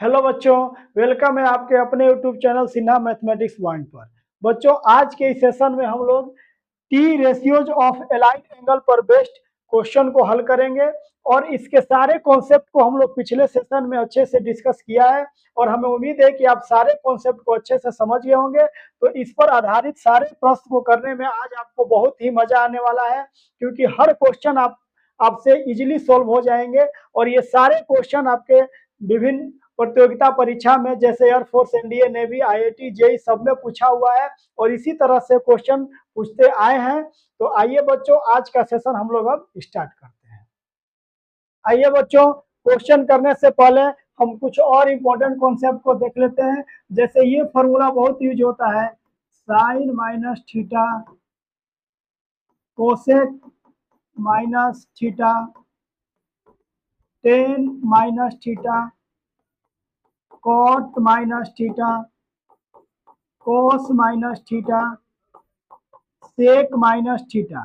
Hello बच्चों, welcome है आपके अपने YouTube channel Sinha mathematics one पर। बच्चों, आज के इस सेशन में हम लोग T ratios of allied angle पर बेस्ड क्वेश्चन को हल करेंगे और इसके सारे कॉन्सेप्ट को हम लोग पिछले सेशन में अच्छे से डिस्कस किया है और हमें उम्मीद है कि आप सारे कॉन्सेप्ट को अच्छे से समझ गए होंगे। तो इस पर आधारित सारे प्रश्न को करने में आज आपको बहुत ही मजा आने वाला है, क्योंकि हर क्वेश्चन आपसे इजीली सॉल्व हो जाएंगे और ये सारे क्वेश्चन आपके विभिन्न प्रतियोगिता परीक्षा में जैसे Air Force, NDA, navy, IIT, JE सब में पूछा हुआ है और इसी तरह से क्वेश्चन पूछते आए हैं। तो आइए बच्चों, आज का सेशन हम लोग अब स्टार्ट करते हैं। आइए बच्चों, क्वेश्चन करने से पहले हम कुछ और इम्पोर्टेंट कॉन्सेप्ट को देख लेते हैं। जैसे ये फॉर्मूला बहुत यूज होता है, sine minus theta cosec minus theta tan minus theta cot minus theta cos minus theta sec minus theta.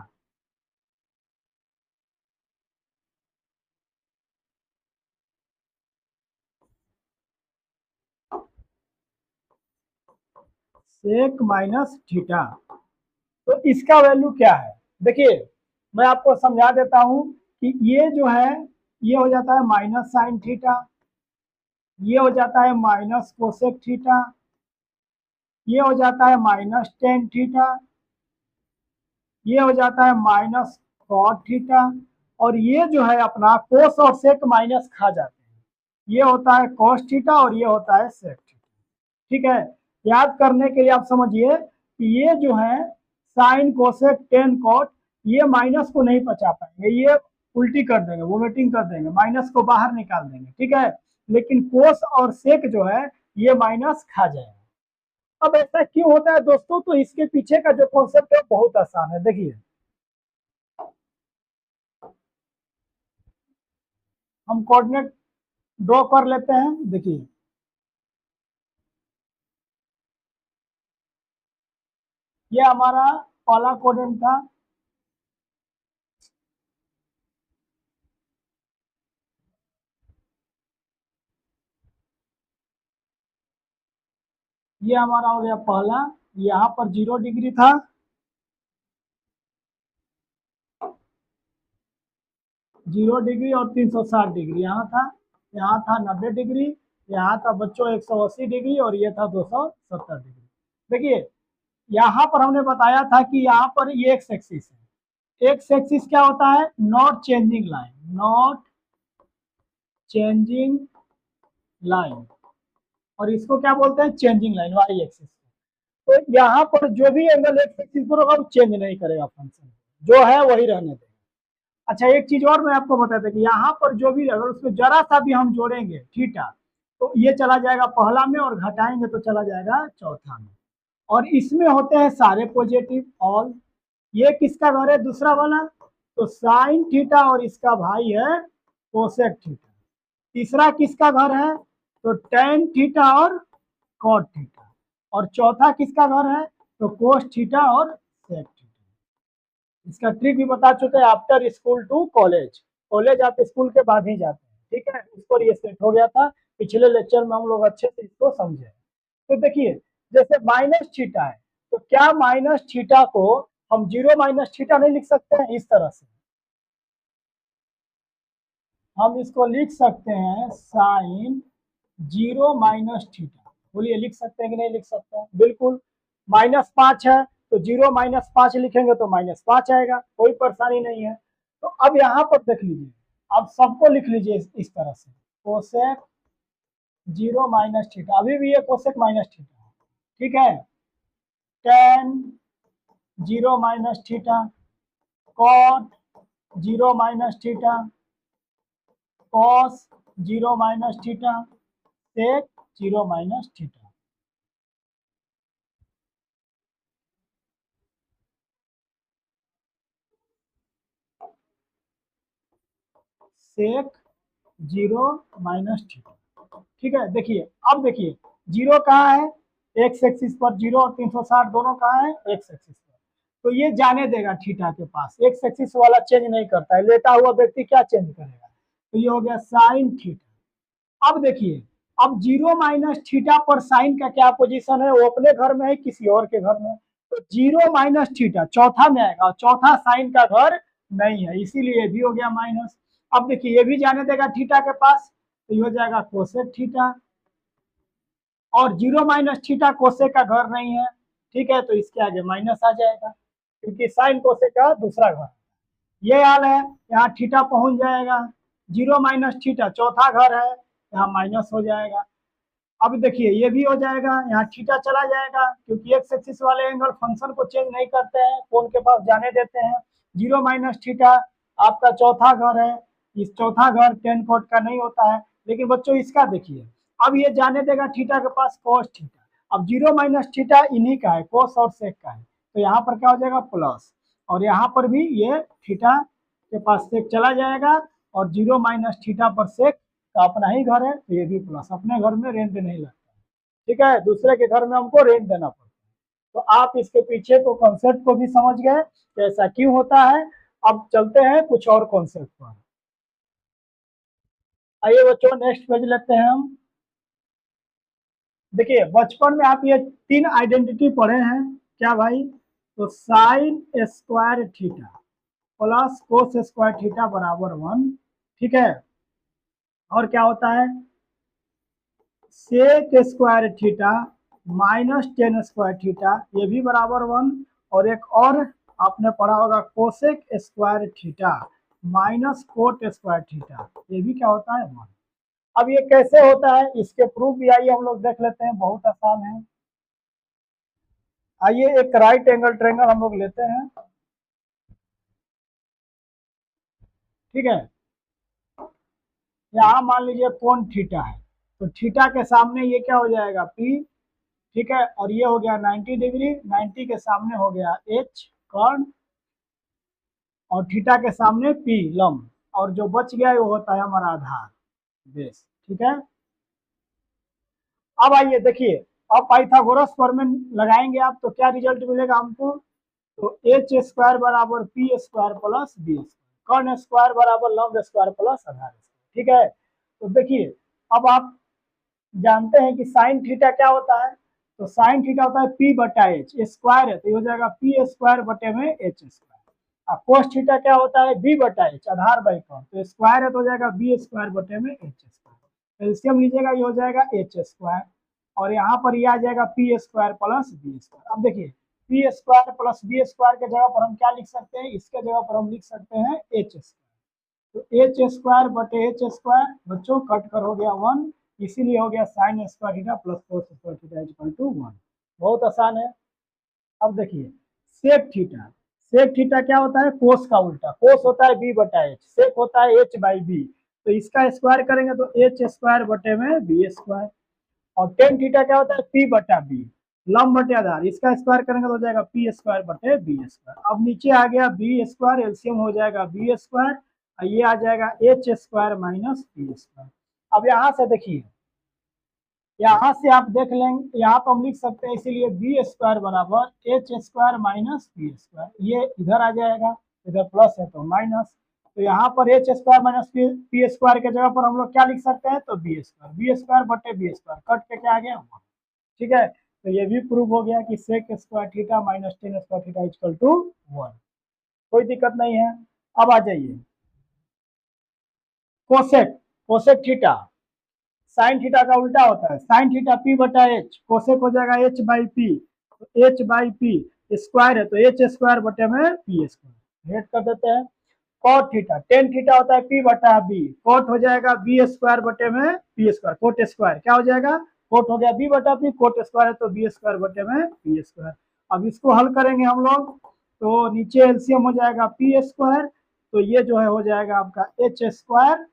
Sec minus theta, तो इसका वैल्यू क्या है? देखिए, मैं आपको समझा देता हूं कि ये जो है, ये हो जाता है माइनस साइन थीटा, ये हो जाता है माइनस कोसेक थीटा, ये हो जाता है माइनस टेन थीटा, ये हो जाता है माइनस कॉट थीटा, और ये जो है अपना कोस और सेक माइनस खा जाते हैं। ये होता है कॉस थीटा और ये होता है सेक थीटा। ठीक है, याद करने के लिए आप समझिए कि ये जो है साइन कोसेक टेन कॉट, ये माइनस को नहीं बचा पाएंगे, ये उल्टी कर देंगे, वोमिटिंग कर देंगे, माइनस को बाहर निकाल देंगे। ठीक है, लेकिन कोस और सेक जो है ये माइनस खा जाएगा। अब ऐसा क्यों होता है दोस्तों? तो इसके पीछे का जो कॉन्सेप्ट है बहुत आसान है। देखिए, हम कोऑर्डिनेट ड्रॉ कर लेते हैं। देखिए, ये हमारा पहला कोऑर्डिनेट था, ये हमारा हो गया पहला। यहाँ पर 0 डिग्री था, जीरो डिग्री और 360 डिग्री यहाँ था 90 डिग्री, यहाँ था बच्चों 180 डिग्री और ये था 270 डिग्री। देखिए, यहाँ पर हमने बताया था कि यहाँ पर ये एक्स एक्सिस है। एक्स एक्सिस क्या होता है? Not changing line, not changing line, और इसको क्या बोलते हैं? Changing line, Y axis. तो यहाँ पर जो भी एंगल एक्स एक्सिस पर होगा वो चेंज नहीं करेगा, फंक्शन जो है वही रहने देगा। अच्छा, एक चीज और मैं आपको बता दें कि यहाँ पर जो भी अगर उसमें जरा सा भी हम जोड़ेंगे थीटा, तो ये चला जाएगा पहला में और घटाएंगे तो चला जाएगा चौथा में। और इसमें होते हैं सारे पॉजिटिव ऑल। ये किसका घर है? दूसरा वाला, तो साइन थीटा और इसका भाई है कोसेक थीटा। तीसरा किसका घर है? तो टेन थीटा और कॉट थीटा। और चौथा किसका घर है? तो कोस थीटा और सेक थीटा। इसका ट्रिक भी बता चुके हैं, after school to college. College आप स्कूल के बाद ही जाते हैं। ठीक है, इस पर ये सेट हो गया था, पिछले लेक्चर में हम लोग अच्छे से इसको समझे। तो देखिए, जैसे माइनस थीटा है, तो क्या माइनस थीटा को हम जीरो माइनस थीटा नहीं लिख सकते हैं? इस तरह से हम इसको लिख सकते हैं साइन जीरो माइनस थीटा। बोलिए, लिख सकते हैं कि नहीं लिख सकते हैं? बिल्कुल। -5 है तो जीरो -5 लिखेंगे तो -5 आएगा, कोई परेशानी नहीं है। तो अब यहाँ पर देख लीजिए, अब सबको लिख लीजिए इस तरह से, कोसेक जीरो माइनस थीटा, अभी भी ये कोसेक माइनस थीटा है। ठीक है, tan zero minus theta, cot zero minus theta, cos zero minus theta, sec zero minus theta. Sec zero minus theta. ठीक है, देखिए, अब देखिए जीरो कहाँ है? एक्स एक्सिस पर जीरो और 360 दोनों कहाँ है? एक्स एक्सिस पर। तो ये जाने देगा थीटा के पास, एक्स एक्सिस वाला चेंज नहीं करता है, लेटा हुआ व्यक्ति क्या चेंज करेगा? तो ये हो गया साइन थीटा। अब देखिए, अब 0 माइनस थीटा पर साइन का क्या पोजीशन है, वो अपने घर में है किसी और के घर में, तो 0 माइनस थीटा चौथा में आएगा, चौथा साइन का घर नहीं है, इसीलिए ये भी हो गया माइनस। अब देखिए ये भी जाने देगा थीटा के पास, तो ये हो जाएगा कोसेक थीटा, और 0 माइनस थीटा कोसेक का घर नहीं है, ठीक है, तो इसके आगे माइनस आ जाएगा, क्योंकि साइन कोसेक का दूसरा घर, ये हाल है, यहाँ थीटा पहुंच जाएगा, 0 माइनस थीटा चौथा घर है, यहाँ माइनस हो जाएगा। अब देखिए ये भी हो जाएगा, यहाँ थीटा चला जाएगा, क्योंकि एक्स एक्सिस वाले एंगल फंक्शन को चेंज नहीं करते हैं, कोण के पास जाने देते हैं। 0 माइनस थीटा आपका चौथा घर है, इस चौथा घर टेन कोट का नहीं होता है, लेकिन बच्चों इसका देखिए, अब ये जाने देगा थीटा के पास कोस थीटा, अब 0 माइनस थीटा इन्हीं का है, कोस और सेक का है, तो यहाँ पर क्या हो जाएगा प्लस, और यहाँ पर भी ये थीटा के पास सेक चला जाएगा, और 0 माइनस थीटा पर सेक का अपना ही घर है, तो ये भी प्लस, अपने घर में रेंट नहीं लगता, ठीक है, दूसरे के घर में हमको रेंट देना पड़ता है। तो आप इसके पीछे को कॉन्सेप्ट को भी समझ गए कि ऐसा क्यों होता है। अब चलते हैं कुछ और कॉन्सेप्ट पर। आइए बच्चों नेक्स्ट पेज लेते हैं हम। देखिए बचपन में आप ये तीन आइडेंटिटी पढ़े हैं क्या भाई, तो sine square theta plus cos square theta बराबर 1, ठीक है, और क्या होता है sec square theta minus tan square theta, ये भी बराबर 1, और एक और आपने पढ़ा होगा cosec square theta minus cot square theta, ये भी क्या होता है 1। अब ये कैसे होता है इसके प्रूफ भी आइए हम लोग देख लेते हैं, बहुत आसान है। आइए एक राइट एंगल ट्रायंगल हम लोग लेते हैं, ठीक है, यहाँ मान लीजिए कोण थीटा है, तो थीटा के सामने ये क्या हो जाएगा पी, ठीक है, और ये हो गया 90 डिग्री, 90 के सामने हो गया एच कर्ण, और थीटा के सामने पी लंब, और जो बच गया वो होता है हमारा आधार बेस, ठीक है। अब आइए देखिए, अब पाइथागोरस फॉर्मूला लगाएंगे आप तो क्या रिजल्ट मिलेगा हमको, तो एच स्क्वायर बराबर P square plus B square, कर्ण स्क्वायर बराबर लंब स्क्वायर प्लस आधार स्क्वायर, ठीक है। तो देखिए अब आप जानते हैं कि साइन थीटा क्या होता है, तो साइन थीटा होता है पी बटा एच, स्क्वायर है तो ये हो जाएगा पी स्क्वायर बटे में एच स्क्वायर, और कोस थीटा क्या होता है बी बटा एच आधार बाई कौन, तो स्क्वायर है तो हो जाएगा बी स्क्वायर बटे में एच स्क्वायर, एलसीएम लीजिएगा ये हो जाएगा एच स्क्वायर, और यहाँ पर ये आ जाएगा p square plus B square. अब देखिए p square plus B square के जगह पर हम क्या लिख सकते हैं, इसके जगह पर हम लिख सकते हैं एच स्क्वायर, तो एच स्क्वायर बटे एच स्क्वायर बच्चों कट कर हो गया 1, इसीलिए हो गया sine square theta plus cos square theta equal to 1, बहुत आसान है। अब देखिए सेक थीटा, सेक थीटा क्या होता है कोस का उल्टा, कोस होता है बी बटा एच, सेक होता है एच बाई बी, तो इसका स्क्वायर करेंगे तो एच स्क्वायर बटे में बी स्क्वायर, और टेन थीटा क्या होता है पी बटा बी लंब बटे आधार, इसका स्क्वायर करेंगे तो हो जाएगा पी स्क्वायर बटे बी स्क्वायर। अब नीचे आ गया बी स्क्वायर, एलसीएम हो जाएगा बी स्क्वायर, ये आ जाएगा h square minus b square. अब यहाँ से देखिए, यहाँ से आप देख लेंगे, यहाँ पर हम लिख सकते हैं इसीलिए बी स्क्वायर बराबर h square minus b square, ये इधर आ जाएगा, इधर प्लस है तो माइनस, तो यहाँ पर H square minus P square के जगह पर हम लोग क्या लिख सकते हैं, तो बी स्क्वायर बटे बी स्क्वायर कट के क्या आ गया 1, ठीक है, तो ये भी प्रूव हो गया कि sec square theta minus tan square theta equal to 1, कोई दिक्कत नहीं है। अब आ जाइए cosec, cosec theta sine theta का उल्टा होता है, साइन थीटा पी बटा एच, कोसेक हो जाएगा एच बाई पी, तो एच बाई पी स्क्वायर है तो एच स्क्वायर बटे में पी स्क्वायर, हेड कर देते हैं। कॉट थीटा, टेन थीटा होता है पी बटा बी, कोट हो जाएगा बी स्क्वायर बटे में पी स्क्वायर, कोट स्क्वायर क्या हो जाएगा, कोट हो गया बी बटा पी, कोट स्क्वायर है तो बी स्क्वायर बटे में पी स्क्वायर। अब इसको हल करेंगे हम लोग, तो नीचे एलसीएम हो जाएगा पी स्क्वायर, तो ये जो है हो जाएगा आपका h square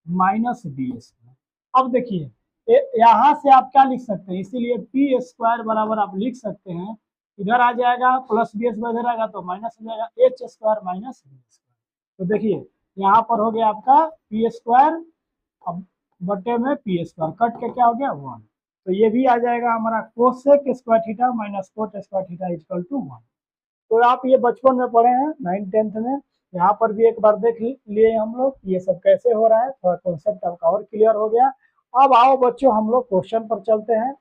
minus b square. अब देखिए यहाँ से आप क्या लिख सकते हैं, इसीलिए पी स्क्वायर बराबर आप लिख सकते हैं, इधर आ जाएगा प्लस बी स्क्वायर इधर आएगा तो माइनस हो जाएगा h square minus b square, तो देखिए यहाँ पर हो गया आपका पी स्क्वायर अब बटे में पी स्क्वायर कट के क्या हो गया 1, तो ये भी आ जाएगा हमारा cosec square theta minus cot square theta equal to 1। तो आप ये बचपन में पढ़े हैं 9th-10th में, यहाँ पर भी एक बार देख लिए हम लोग ये सब कैसे हो रहा है, थोड़ा कॉन्सेप्ट आपका और क्लियर हो गया। अब आओ बच्चों हम लोग क्वेश्चन पर चलते हैं।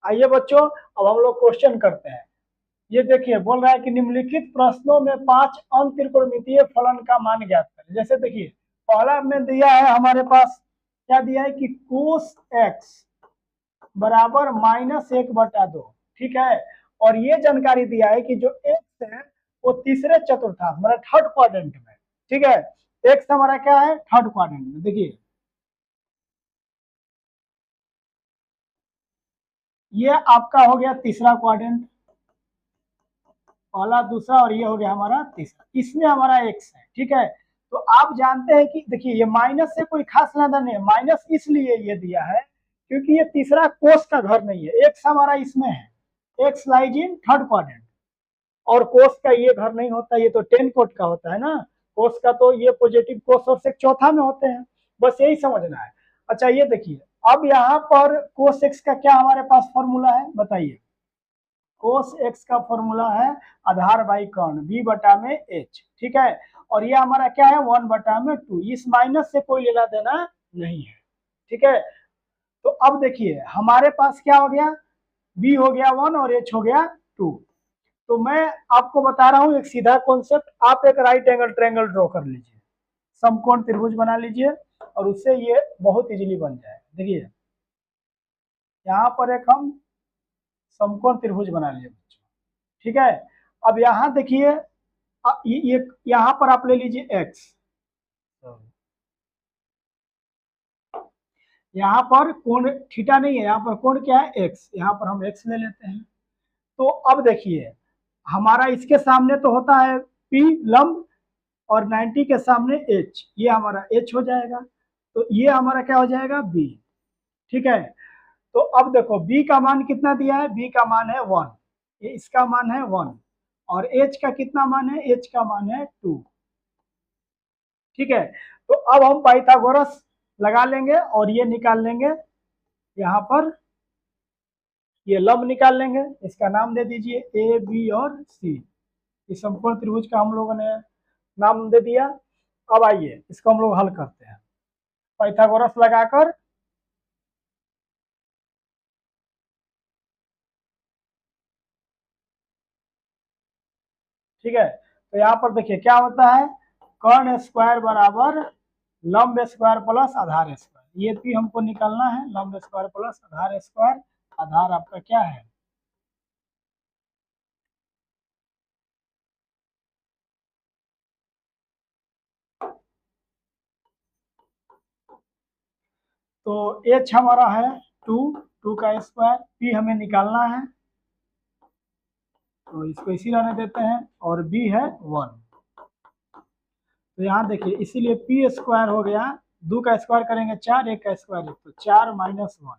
आइए बच्चों अब हम लोग क्वेश्चन करते हैं। ये देखिए बोल रहा है कि निम्नलिखित प्रश्नों में 5 अंतरिकोणमितीय फलन का मान ज्ञात करें। जैसे देखिए पहला में दिया है हमारे पास, क्या दिया है कि कोस एक्स बराबर -1/2, ठीक है। और ये जानकारी दिया है कि जो एक्स है वो तीसरे चतुर्थांश मतलब थर्ड क्वाड्रेंट में, ठीक है। एक्स हमारा क्या है, थर्ड क्वाड्रेंट में। देखिए ये आपका हो गया तीसरा क्वाड्रेंट, पहला दूसरा और ये हो गया हमारा तीसरा, इसमें हमारा एक्स है, ठीक है। तो आप जानते हैं कि देखिए ये माइनस से कोई खास लेना नहीं है, माइनस इसलिए ये दिया है क्योंकि ये तीसरा कोस का घर नहीं है, एक्स हमारा इसमें है, x lies in third quadrant. और कोस का ये घर नहीं होता, ये तो 10 कोट का होता है ना, कोस का तो ये पॉजिटिव कोस और सेक चौथा में होते हैं, बस यही समझना है। अच्छा ये देखिए अब यहाँ पर कोस एक्स का क्या हमारे पास फॉर्मूला है बताइए। कोस एक्स का फॉर्मूला है आधार बाई कर्ण बी बटा में एच, ठीक है। और ये हमारा क्या है 1/2, इस माइनस से कोई लेना देना नहीं है, ठीक है। तो अब देखिए हमारे पास क्या हो गया, बी हो गया 1 और एच हो गया 2। तो मैं आपको बता रहा हूं एक सीधा कॉन्सेप्ट, आप एक राइट एंगल ट्रायंगल ड्रॉ कर लीजिए, समकोण त्रिभुज बना लीजिए और उससे ये बहुत इजीली बन जाए। देखिए यहाँ पर एक हम समकोण त्रिभुज बना लिए बच्चों, ठीक है। अब यहाँ देखिए ये यहाँ पर आप ले लीजिए एक्स, यहाँ पर कोण थीटा नहीं है, यहाँ पर कोण क्या है एक्स, यहाँ पर हम एक्स ले लेते हैं। तो अब देखिए हमारा इसके सामने तो होता है पी लंब और 90 के सामने एच, ये हमारा एच हो जाएगा, तो ये हमारा क्या हो जाएगा बी, ठीक है। तो अब देखो बी का मान कितना दिया है, बी का मान है 1, ये इसका मान है 1 और एच का कितना मान है, एच का मान है 2, ठीक है। तो अब हम पाइथागोरस लगा लेंगे और ये निकाल लेंगे, यहाँ पर ये लंब निकाल लेंगे, इसका नाम दे दीजिए ए बी और सी, इस समकोण त्रिभुज का हम लोगों ने नाम दे दिया। अब आइए इसको हम लोग हल करते हैं पाइथागोरस लगाकर। ठीक है तो यहाँ पर देखिए क्या होता है, कर्ण स्क्वायर बराबर लंब स्क्वायर प्लस आधार स्क्वायर, ये भी हमको निकालना है, लंब स्क्वायर प्लस आधार स्क्वायर, आधार आपका क्या है तो एच हमारा है 2, 2 का स्क्वायर, पी हमें निकालना है तो इसको इसी रहने देते हैं और बी है 1। तो यहाँ देखिए इसीलिए पी स्क्वायर हो गया, 2 का स्क्वायर करेंगे 4, 1 का स्क्वायर 1, तो 4 माइनस 1,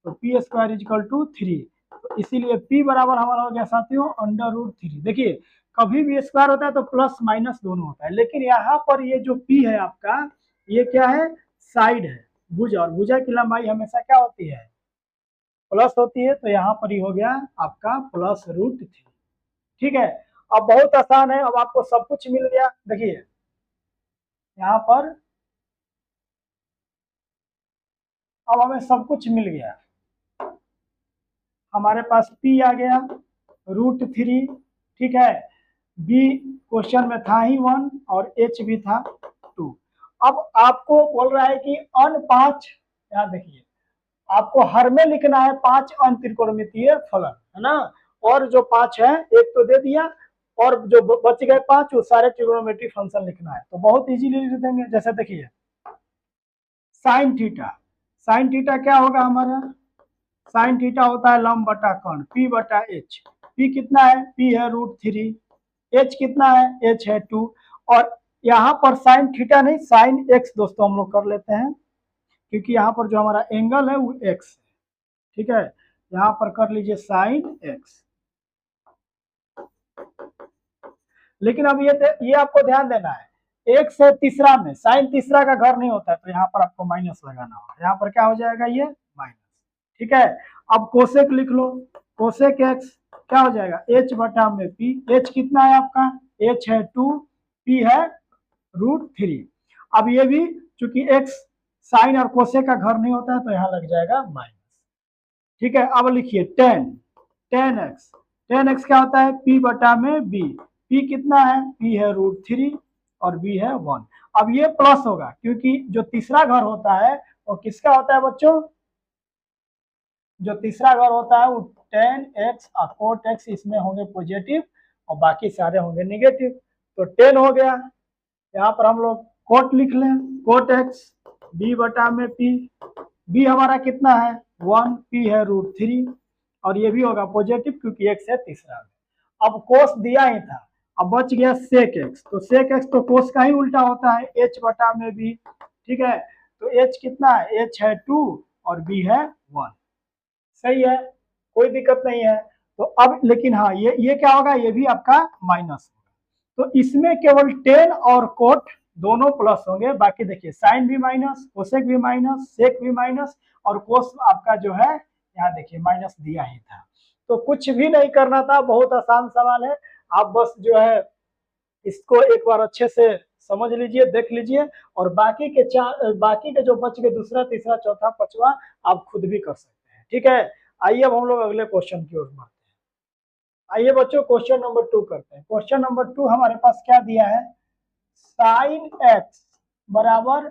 तो पी स्क्वायर इजिकल टू 3। तो इसीलिए पी बराबर हमारा हो गया साथियों √3। देखिए कभी भी स्क्वायर होता है तो प्लस माइनस दोनों होता है, लेकिन यहाँ पर ये जो पी है आपका ये क्या है, साइड है, भुजा, और भुजा की लंबाई हमेशा क्या होती है प्लस होती है, तो यहाँ पर ही हो गया आपका +√3, ठीक है। अब बहुत आसान है, अब आपको सब कुछ मिल गया। देखिए यहाँ पर अब हमें सब कुछ मिल गया, हमारे पास P आ गया √3, ठीक है। B क्वेश्चन में था ही 1 और H भी था 2। अब आपको बोल रहा है कि अन 5, यहाँ देखिए आपको हर में लिखना है 5 अंतरिकोणमितीय फलन, है ना। और जो 5 है एक तो दे दिया और जो बच गए 5 वो सारे ट्रिग्नोमेट्री फंक्शन लिखना है, तो बहुत इजीली लिख देंगे। जैसे देखिए साइन थीटा, साइन थीटा क्या होगा हमारा, साइन थीटा होता है लंब बटा कर्ण P बटा H, P कितना है, P है √3, H कितना है, H है 2, और यहाँ पर साइन थीटा नहीं साइन x दोस्तों हम लोग कर लेते हैं, क्योंकि यहाँ पर जो हमारा एंगल है वो x है, ठीक है। यहाँ पर कर लीजिए साइन x, लेकिन अब ये आपको ध्यान देना है एक से तीसरा में साइन तीसरा का घर नहीं होता है, तो यहाँ पर आपको माइनस लगाना होगा, यहाँ पर क्या हो जाएगा ये माइनस, ठीक है। अब कोसेक लिख लो, कोसेक एक्स क्या हो जाएगा h बटा में p, h कितना है आपका, h है 2, p है √3। अब ये भी चूंकि x साइन और कोसेक का घर नहीं होता है तो यहाँ लग जाएगा माइनस। ठीक है, अब लिखिए टेन एक्स क्या होता है p बटा में b। p कितना है, p है √3 और b है 1। अब ये प्लस होगा क्योंकि जो तीसरा घर होता है वो किसका होता है बच्चों, जो तीसरा घर होता है वो टेन एक्स और कोट एक्स इसमें होंगे पॉजिटिव और बाकी सारे होंगे निगेटिव। तो 10 हो गया, यहाँ पर हम लोग कोट लिख लें, कोट एक्स b बटा में p। b हमारा कितना है 1, p है √3 और ये भी होगा पॉजिटिव क्योंकि x है तीसरा। अब कोस दिया ही था, अब बच गया सेक एक्स। तो सेक एक्स तो कोस का ही उल्टा होता है h बटा में b। ठीक है, तो h कितना है, h है 2 और b है 1। सही है, कोई दिक्कत नहीं है। तो अब लेकिन हाँ ये क्या होगा, ये भी आपका माइनस होगा। तो इसमें केवल 10 और कोट दोनों प्लस होंगे, बाकी देखिए साइन भी माइनस, कोसेक भी माइनस, सेक भी माइनस और कोस आपका जो है यहाँ देखिए माइनस दिया ही था। तो कुछ भी नहीं करना था, बहुत आसान सवाल है। आप बस जो है इसको एक बार अच्छे से समझ लीजिए, देख लीजिए और बाकी के जो बच गए दूसरा तीसरा चौथा पांचवा आप खुद भी कर सकते हैं। ठीक है, आइए अब हम लोग अगले क्वेश्चन की ओर बढ़ते हैं। आइए बच्चों क्वेश्चन नंबर 2 करते हैं। क्वेश्चन नंबर 2 हमारे पास क्या दिया है, साइन एक्स बराबर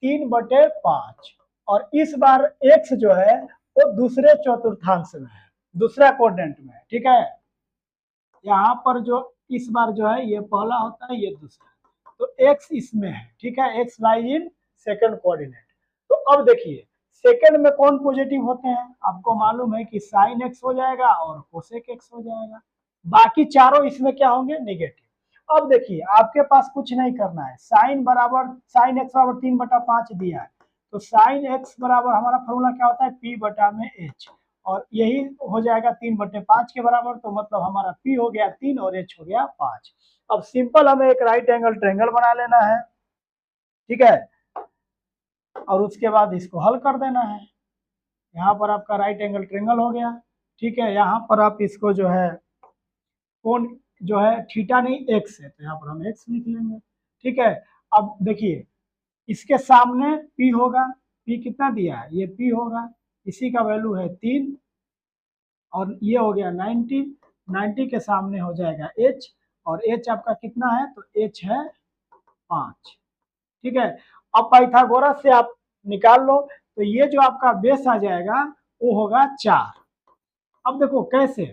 3/5 और इस बार एक्स जो है वो दूसरे चतुर्थांश में है, दूसरा कोऑर्डिनेट में है। ठीक है, यहाँ पर जो इस बार जो है ये पहला होता है, ये दूसरा, तो एक्स इसमें है। ठीक है, x lies in second coordinate. तो अब देखिए सेकंड में कौन पॉजिटिव होते हैं, आपको मालूम है कि साइन एक्स हो जाएगा और कोसेक एक्स हो जाएगा, बाकी चारों इसमें क्या होंगे, नेगेटिव। अब देखिए आपके पास कुछ नहीं करना है, साइन एक्स बराबर 3/5 दिया है, तो साइन एक्स बराबर हमारा फॉर्मूला क्या होता है, p बटा में h और यही हो जाएगा 3/5 के बराबर। तो मतलब हमारा p हो गया 3 और h हो गया 5। अब सिंपल हमें एक राइट एंगल ट्रायंगल बना लेना है। ठीक है, और उसके बाद इसको हल कर देना है। यहाँ पर आपका राइट एंगल ट्रायंगल हो गया। ठीक है, यहाँ पर आप इसको जो है कोण जो है थीटा नहीं एक्स है, तो यहाँ पर हम एक्स लिख लेंगे। ठीक है, अब देखिए इसके सामने p होगा, p कितना दिया है, ये p होगा, इसी का वैल्यू है 3 और ये हो गया 90, 90 के सामने हो जाएगा h और h आपका कितना है, तो h है 5। ठीक है, अब पाइथागोरस से आप निकाल लो, तो ये जो आपका बेस आ जाएगा वो होगा 4। अब देखो कैसे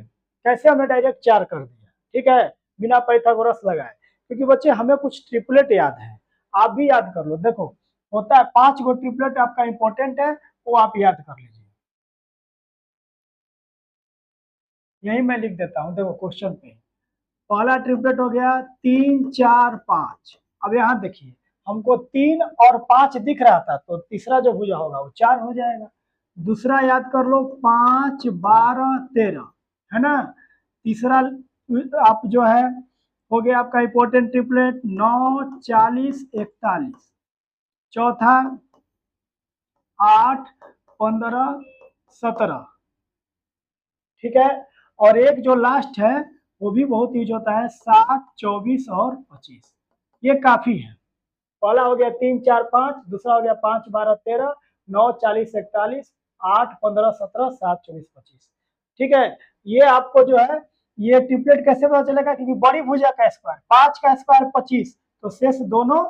कैसे हमने डायरेक्ट 4 कर दिया। ठीक है, बिना पाइथागोरस लगाए, क्योंकि बच्चे हमें कुछ ट्रिपलेट याद है, आप भी याद कर लो। देखो होता है 5 गो ट्रिपलेट आपका इंपॉर्टेंट है, वो आप याद कर लीजिए। यही मैं लिख देता हूँ, देखो क्वेश्चन पे पहला ट्रिपलेट हो गया 3 4 5। अब यहाँ देखिए हमको 3 और 5 दिख रहा था, तो तीसरा जो भुजा होगा वो 4 हो जाएगा। दूसरा याद कर लो 5 12 13 है ना। तीसरा आप जो है हो गया आपका इंपॉर्टेंट ट्रिपलेट 9 40 41। चौथा 8 15 17। ठीक है, और एक जो लास्ट है वो भी बहुत यूज होता है 7 24 और 25। ये काफी है। पहला हो गया 3 4 5, दूसरा हो गया 5 12 13, 9 40 41, 8 15 17, 7 24 25। ठीक है, ये आपको जो है ये ट्रिपलेट कैसे पता चलेगा, क्योंकि बड़ी भुजा का स्क्वायर 5 का स्क्वायर 25, तो शेष दोनों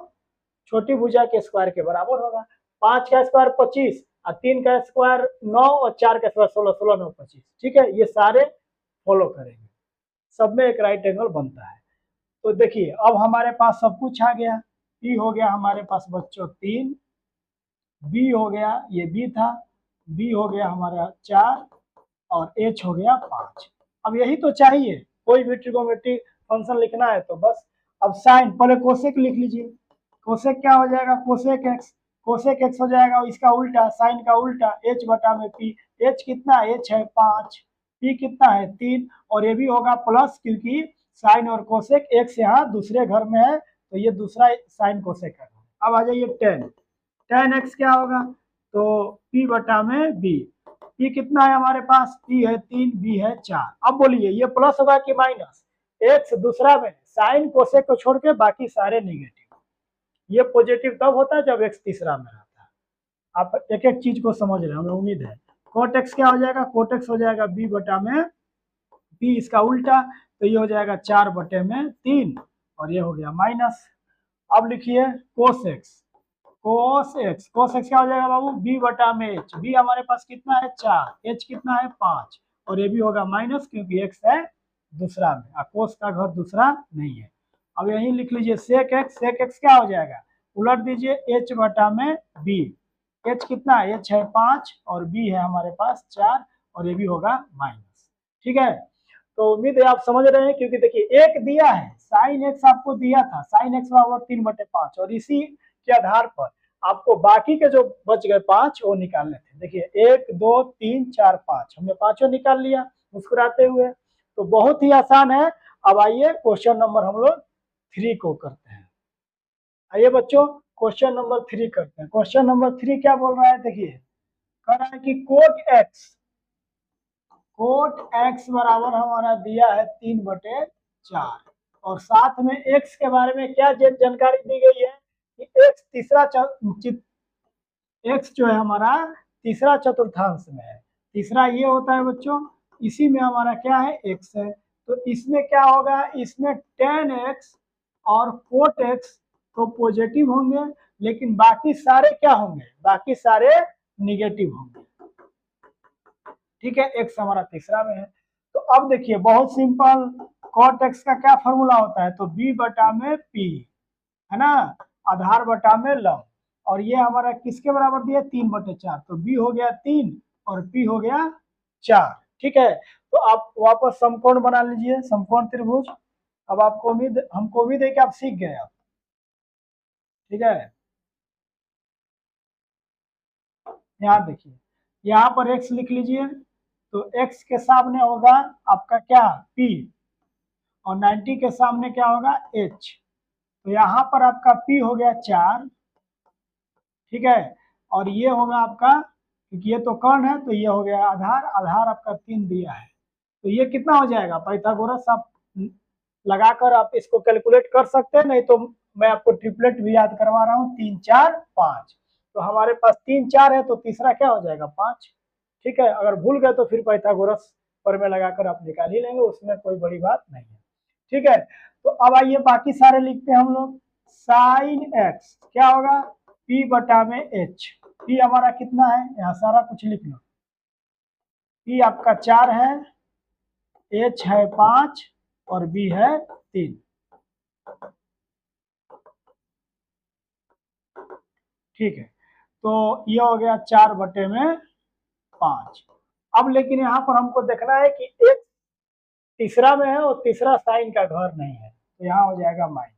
छोटी भुजा के स्क्वायर के बराबर होगा। 5 का स्क्वायर 25 और 3 का स्क्वायर 9 और 4 का स्क्वायर 16, 16 9 25। ठीक है, ये सारे फॉलो करेंगे, सब में एक राइट एंगल बनता है। तो देखिए अब हमारे पास सब कुछ आ गया। p हो गया हमारे पास बच्चों 3, b हो गया ये b था, b हो गया हमारा 4 और h हो गया 5। अब यही तो चाहिए, कोई भी ट्रिगोनोमेट्रिक फंक्शन लिखना है तो बस। अब साइन पहले कोसेक लिख लीजिए, कोसेक क्या हो जाएगा, कोसेक एक्स, कोसेक एक्स हो जाएगा इसका उल्टा, साइन का उल्टा h बटा में p। h कितना है, h है 5, p कितना है 3 और ये भी होगा प्लस, क्योंकि साइन और कोसेक एक्स यहाँ दूसरे घर में है, तो ये दूसरा साइन कोसेक है। अब आ जाइए tan x क्या होगा, तो p बटा में b। p कितना है हमारे पास, p है 3, b है 4। अब बोलिए ये प्लस होगा कि माइनस, x दूसरा में साइन कोसेक को छोड़ के बाकी सारे नेगेटिव। ये पॉजिटिव तब होता है जब x तीसरा में रहता है। आप एक एक चीज को समझ रहे हैं, हमें उम्मीद है। कोट एक्स क्या हो जाएगा, कोट एक्स हो जाएगा बी बटा में बी, इसका उल्टा, तो ये हो जाएगा 4/3 और ये हो गया माइनस। अब लिखिए cos x, cos x, cos x क्या हो जाएगा बाबू, बी बटा में एच, बी हमारे पास कितना है 4, एच कितना है 5, और ये भी होगा माइनस क्योंकि एक्स है दूसरा में, कोस का घर दूसरा नहीं है। अब यही लिख लीजिए सेक एक्स, सेक एक्स क्या हो जाएगा, उलट दीजिए एच बटा में बी, एच कितना है, एच है 5 और बी है हमारे पास 4, और ये भी होगा माइनस। ठीक है, तो उम्मीद है आप समझ रहे हैं, क्योंकि देखिए एक दिया है साइन एक्स, आपको दिया था साइन एक्स बराबर 3/5, और इसी के आधार पर आपको बाकी के जो बच गए 5 वो निकालने थे। देखिए 1 2 3 4 5, हमने पांचों निकाल लिया मुस्कुराते हुए, तो बहुत ही आसान है। अब आइए क्वेश्चन नंबर हम लोग 3 को करते हैं। आइए बच्चों क्वेश्चन नंबर 3 करते हैं। क्वेश्चन नंबर 3 क्या बोल रहा है, देखिए कह रहा है कि कोट एक्स बराबर हमारा दिया है 3/4, और साथ में एक्स के बारे में क्या जानकारी दी गई है कि एक्स एक्स जो है हमारा तीसरा चतुर्थांश में है। तीसरा ये होता है बच्चों, इसी में हमारा क्या है एक्स है, तो इसमें क्या होगा, इसमें tan एक्स और कोट एक्स तो पॉजिटिव होंगे, लेकिन बाकी सारे क्या होंगे, बाकी सारे निगेटिव होंगे। ठीक है, एक्स हमारा तीसरा में है। तो अब देखिए बहुत सिंपल, कॉट एक्स का क्या फॉर्मूला होता है, तो बी बटा में पी, है ना, आधार बटा में लव, और ये हमारा किसके बराबर दिया 3/4, तो बी हो गया 3 और पी हो गया 4। ठीक है, तो आप वापस समकोण बना लीजिए, समकोण त्रिभुज। अब आपको हमको उम्मीद है कि आप सीख गए आप। ठीक है, यहाँ देखिए, यहाँ पर एक्स लिख लीजिए, तो एक्स के सामने होगा आपका क्या पी, और 90 के सामने क्या होगा एच, तो यहाँ पर आपका पी हो गया 4। ठीक है, और ये होगा आपका, क्योंकि ये तो कर्ण है तो ये हो गया आधार, आधार आपका 3 दिया है, तो ये कितना हो जाएगा पाइथागोरस, आप लगाकर आप इसको कैलकुलेट कर सकते हैं, नहीं तो मैं आपको ट्रिपलेट भी याद करवा रहा हूँ, 3 4 5, तो हमारे पास 3 4 है तो तीसरा क्या हो जाएगा 5। ठीक है, अगर भूल गए तो फिर पाइथागोरस पर में लगाकर आप निकाल ही लेंगे, उसमें कोई बड़ी बात नहीं है। ठीक है, तो अब आइए बाकी सारे लिखते हैं हम लोग। साइन एक्स क्या होगा, पी बटा में एच, पी हमारा कितना है, यहाँ सारा कुछ लिख लो, पी आपका 4 है, एच है 5 और बी है 3। ठीक है, तो ये हो गया 4/5। अब लेकिन यहाँ पर हमको देखना है कि एक तीसरा में है और तीसरा साइन का घर नहीं है, तो यहाँ हो जाएगा माइनस,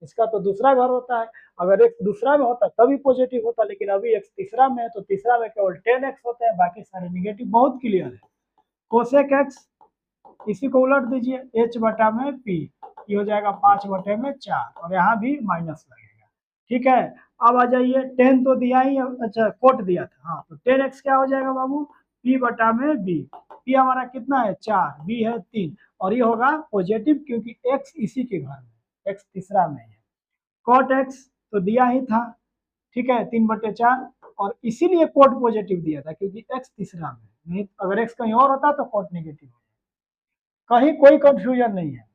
इसका तो दूसरा घर होता है, अगर एक दूसरा में होता तभी पॉजिटिव होता, लेकिन अभी एक तीसरा में है तो तीसरा में केवल tan x होते हैं, बाकी सारे निगेटिव। बहुत क्लियर है, कोसेक एक्स इसी को उलट दीजिए, h बटा में p, ये हो जाएगा 5/4, और यहाँ भी माइनस लगेगा। ठीक है, अब आ जाइए, टेन तो दिया ही, अच्छा कोट दिया था, हाँ, तो tan x क्या हो जाएगा बाबू, p बटा में b, p हमारा कितना है 4, b है 3, और ये होगा पॉजिटिव क्योंकि x इसी के घर में, x तीसरा में है। कॉट एक्स तो दिया ही था, ठीक है 3/4, और इसीलिए कोट पॉजिटिव दिया था क्योंकि एक्स तीसरा में, नहीं अगर एक्स कहीं और होता तो कोट नेगेटिव हो जाए, कहीं कोई कंफ्यूजन नहीं है।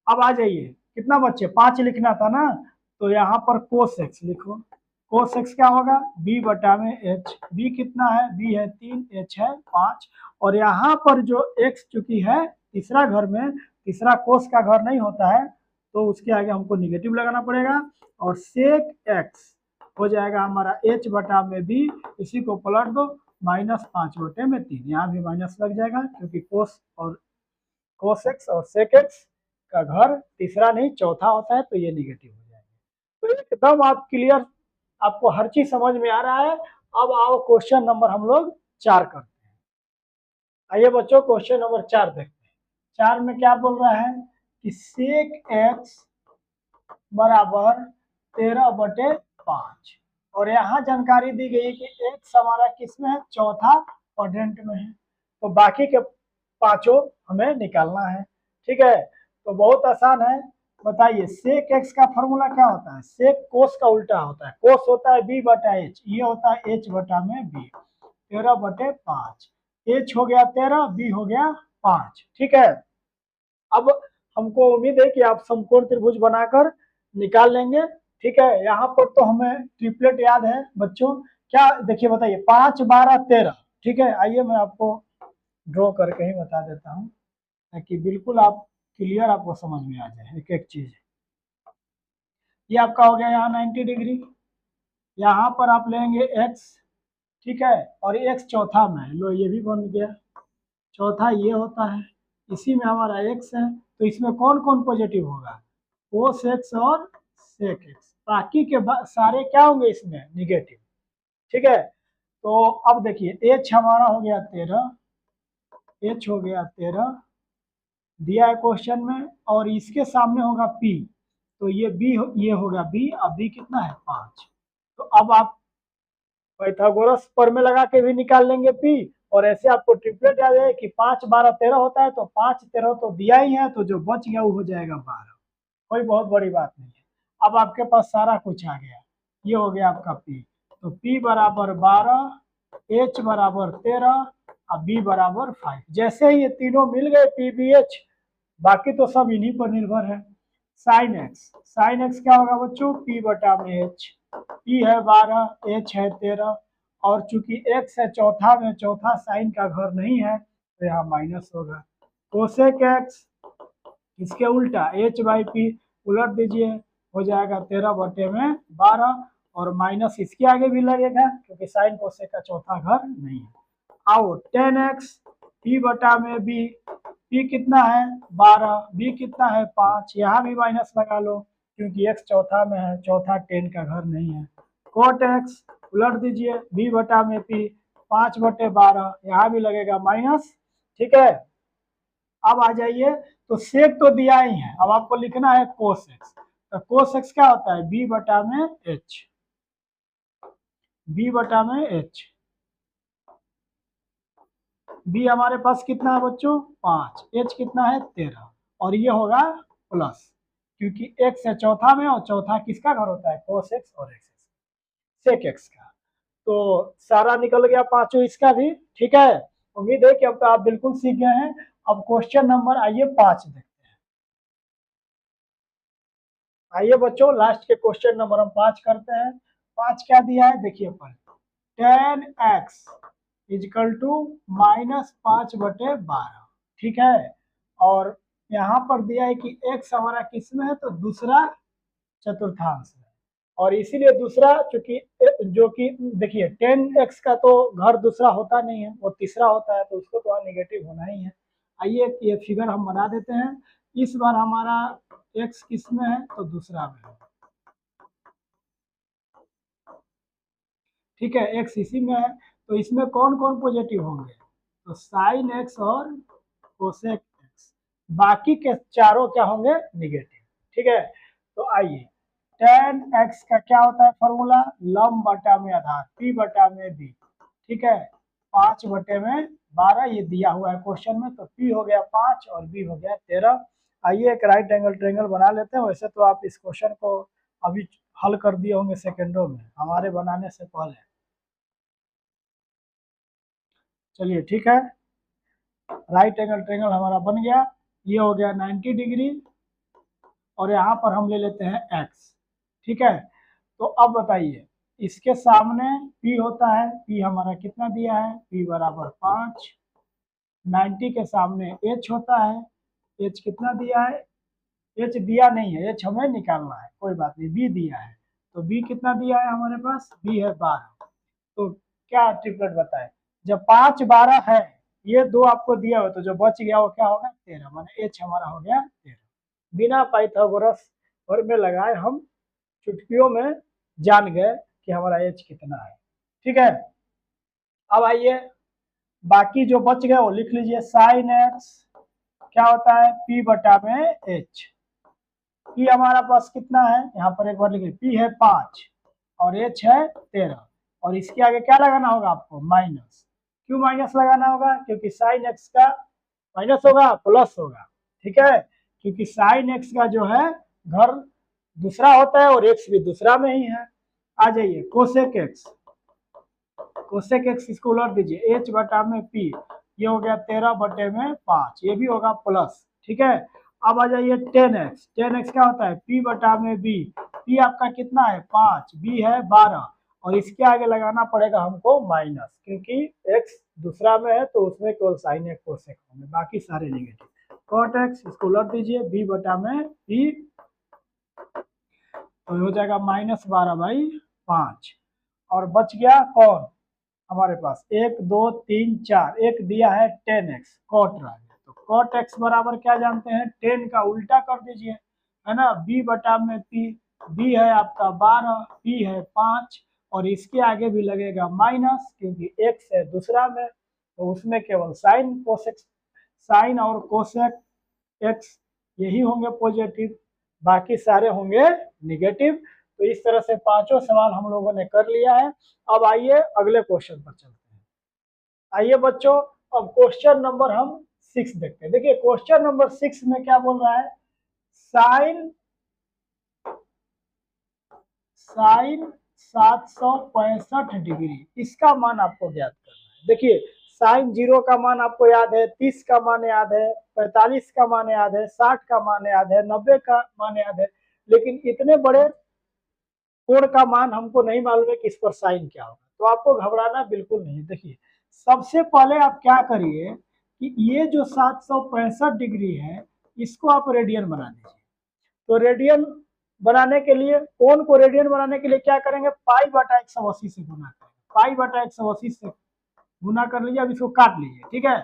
अब आ जाइए, कितना बच्चे 5 लिखना था ना, तो यहाँ पर कोस एक्स लिखो, कोस एक्स क्या होगा, बी बटा में एच, बी कितना है, बी है 3, एच है 5, और यहाँ पर जो एक्स चूंकि है तीसरा घर में, तीसरा कोस का घर नहीं होता है, तो उसके आगे हमको निगेटिव लगाना पड़ेगा, और सेक एक्स हो जाएगा हमारा एच बटा में बी, इसी को पलट दो, -5/3, यहाँ भी माइनस लग जाएगा क्योंकि कोस और कोस एक्स और सेक एक्स का घर तीसरा नहीं चौथा होता है, तो ये निगेटिव हो जाएगा। तो एकदम आप क्लियर, आपको हर चीज समझ में आ रहा है। अब आओ क्वेश्चन नंबर हम लोग 4 करते हैं। आइए बच्चों क्वेश्चन नंबर 4 देखते हैं। 4 में क्या बोल रहा है कि सेक एक्स बराबर 13/5, और यहाँ जानकारी दी गई कि एक्स हमारा किस में है, चौथा क्वाड्रेंट में है, तो बाकी के पांचों हमें निकालना है। ठीक है, तो बहुत आसान है, बताइए सेक एक्स का फॉर्मूला क्या होता है? सेक कोस का उल्टा होता है, कोस होता है बी बटा एच, ये होता है एच बटा में बी, 13/5। एच हो गया 13, बी हो गया 5। ठीक है, अब हमको उम्मीद है कि आप समकोण त्रिभुज बनाकर निकाल लेंगे। ठीक है, यहाँ पर तो हमें ट्रिपलेट याद है बच्चों। क्या देखिए बताइए, 5 12 13। ठीक है, आइए मैं आपको ड्रॉ करके ही बता देता हूँ ताकि बिल्कुल आप क्लियर आपको समझ में आ जाए एक एक चीज। ये आपका हो गया यहाँ 90 डिग्री, यहाँ पर आप लेंगे एक्स। ठीक है, और एक्स चौथा में लो, ये भी बन गया चौथा, ये होता है, इसी में हमारा एक्स है, तो इसमें कौन कौन पॉजिटिव होगा? कोस एक्स और सेक एक्स, बाकी के सारे क्या होंगे इसमें? निगेटिव। ठीक है, तो अब देखिए एच हमारा हो गया 13, एच हो गया 13 दिया है क्वेश्चन में, और इसके सामने होगा पी, तो ये बी ये होगा बी, अब बी कितना है? 5। तो अब आप पाइथागोरस पर में लगा के भी निकाल लेंगे पी, और ऐसे आपको ट्रिपलेट आ जाए कि 5 12 13 होता है, तो 5 13 तो दिया ही है, तो जो बच गया वो हो जाएगा 12। कोई बहुत बड़ी बात नहीं है, अब आपके पास सारा कुछ आ गया। ये हो गया आपका पी, तो पी बराबर 12, एच बराबर 13 और बी बराबर 5। जैसे ही ये तीनों मिल गए पी बी एच, बाकी तो सब इन्हीं पर निर्भर है। साइन एक्स, साइन एक्स क्या होगा बच्चों? पी बटा में एच, पी है 12, एच है 13, और चूंकि एक्स है चौथा में, चौथा साइन का घर नहीं है, तो यहाँ माइनस होगा। कोसेक एक्स इसके उल्टा एच बाई पी उलट दीजिए, हो जाएगा 13/12, और माइनस इसके आगे भी लगेगा क्योंकि साइन कोसेक का चौथा घर नहीं है। आओ 10x पी बटा में बी, पी कितना है? 12, बी कितना है? 5, यहाँ भी माइनस लगा लो क्योंकि x चौथा में है, चौथा 10 का घर नहीं है। कोट x उलट दीजिए, बी बटा में पी, 5/12, यहाँ भी लगेगा माइनस। ठीक है, अब आ जाइए, तो सेक तो दिया ही है, अब आपको लिखना है कोस एक्स, तो कोस एक्स क्या होता है? बी बटा में एच, बी बटा में एच, बी हमारे पास कितना है बच्चों? 5, एच कितना है? 13, और ये होगा प्लस, क्योंकि एक्स है चौथा में, और चौथा किसका घर होता है? कोस एक्स और एक्स सेक एक्स का। तो सारा निकल गया पांचों इसका भी। ठीक है, उम्मीद है कि अब तो आप बिल्कुल सीख गए हैं। अब क्वेश्चन नंबर आइए 5 देखते हैं। आइए बच्चों, लास्ट के क्वेश्चन नंबर हम 5 करते हैं। 5 क्या दिया है देखिए, पर 10x इजकल टू -5/12। ठीक है, और यहाँ पर दिया है कि x हमारा किस में है? तो दूसरा चतुर्थांश में, और इसीलिए दूसरा चूंकि जो कि देखिए 10x का तो घर दूसरा होता नहीं है, वो तीसरा होता है, तो उसको तो नेगेटिव होना ही है। आइए ये फिगर हम बना देते हैं। इस बार हमारा x किस में है? तो दूसरा में है। ठीक है, x इसी में है, तो इसमें कौन कौन पॉजिटिव होंगे? तो साइन एक्स और कोसेक एक्स, बाकी के चारों क्या होंगे? निगेटिव। ठीक है, तो आइए, tan x का क्या होता है फॉर्मूला? लंब बटा में आधार, p बटा में b। ठीक है, 5/12 ये दिया हुआ है क्वेश्चन में, तो p हो गया 5 और b हो गया 13। आइए एक राइट एंगल ट्रायंगल बना लेते हैं। वैसे तो आप इस क्वेश्चन को अभी हल कर दिए होंगे सेकेंडों में, हमारे बनाने से पहले। चलिए ठीक है, राइट एंगल ट्रायंगल हमारा बन गया। ये हो गया 90 डिग्री, और यहाँ पर हम ले लेते हैं x। ठीक है, तो अब बताइए, इसके सामने p होता है, p हमारा कितना दिया है? p बराबर 5। 90 के सामने h होता है, h कितना दिया है? h दिया नहीं है, h हमें निकालना है, कोई बात नहीं, b दिया है, तो b कितना दिया है हमारे पास? b है 12। तो क्या ट्रिपलेट बताए? जब 5 12 है, ये दो आपको दिया हो, तो जो बच गया वो क्या होगा? 13, माने एच हमारा हो गया 13। बिना पाइथागोरस और में लगाए हम चुटकियों में जान गए कि हमारा एच कितना है। ठीक है, अब आइए बाकी जो बच गए वो लिख लीजिए। साइन एक्स क्या होता है? पी बटा में एच, पी हमारा पास कितना है? यहाँ पर एक बार लिख लीजिए, पी है 5 और एच है 13, और इसके आगे क्या लगाना होगा आपको? माइनस। क्यों माइनस लगाना होगा? क्योंकि साइन एक्स का माइनस होगा प्लस होगा। ठीक है, क्योंकि साइन एक्स का जो है घर दूसरा होता है और एक्स भी दूसरा में ही है। आ जाइए कोसेक एक्स, कोसेक एक्स इसको उलट दीजिए, एच बटा में पी, ये हो गया 13/5, ये भी होगा प्लस, ठीक है। अब आ जाइए टेन एक्स, टेन एक्स क्या होता है पी बटा में बी, पी आपका कितना है 5, बी है 12, और इसके आगे लगाना पड़ेगा हमको माइनस, क्योंकि एक्स दूसरा में है तो उसमें केवल साइन एक्स कोसेक होंगे, बाकी सारे नेगेटिव। कॉट एक्स इसको उलट दीजिए, बी बटा में पी, तो हो जाएगा -12/5, और बच गया कौन हमारे पास 1 2 3 4, एक दिया है 10x कॉट रह गया, तो कॉट x बराबर क्या जानते हैं 10 का उल्टा कर दीजिए, है ना, b बटा में p, b है आपका 12, p है 5, और इसके आगे भी लगेगा माइनस, क्योंकि x है दूसरा में तो उसमें केवल साइन कोसेक, साइन और कोसेक x यही होंगे पॉजिटिव, बाकी सारे होंगे निगेटिव। तो इस तरह से पांचों सवाल हम लोगों ने कर लिया है। अब आइए अगले क्वेश्चन पर चलते हैं। आइए बच्चों, अब क्वेश्चन नंबर हम 6 देखते हैं। देखिए क्वेश्चन नंबर 6 में क्या बोल रहा है, साइन 765 डिग्री, इसका मान आपको ज्ञात करना है। देखिए साइन 0 का मान आपको याद है, 30 का मान याद है, 45 का मान याद है, 60 का मान याद है, 90 का मान याद है, लेकिन इतने बड़े कोण का मान हमको नहीं मालूम है कि इस पर साइन क्या होगा। तो आपको घबराना बिल्कुल नहीं। देखिए सबसे पहले आप क्या करिए कि ये जो 765 डिग्री है इसको आप रेडियन बना दीजिए। तो रेडियन बनाने के लिए, कोण को रेडियन बनाने के लिए क्या करेंगे, पाई बटा 180 से गुना करेंगे, पाई बटा 180 से गुना कर लीजिए। अब इसको काट लीजिए, ठीक है।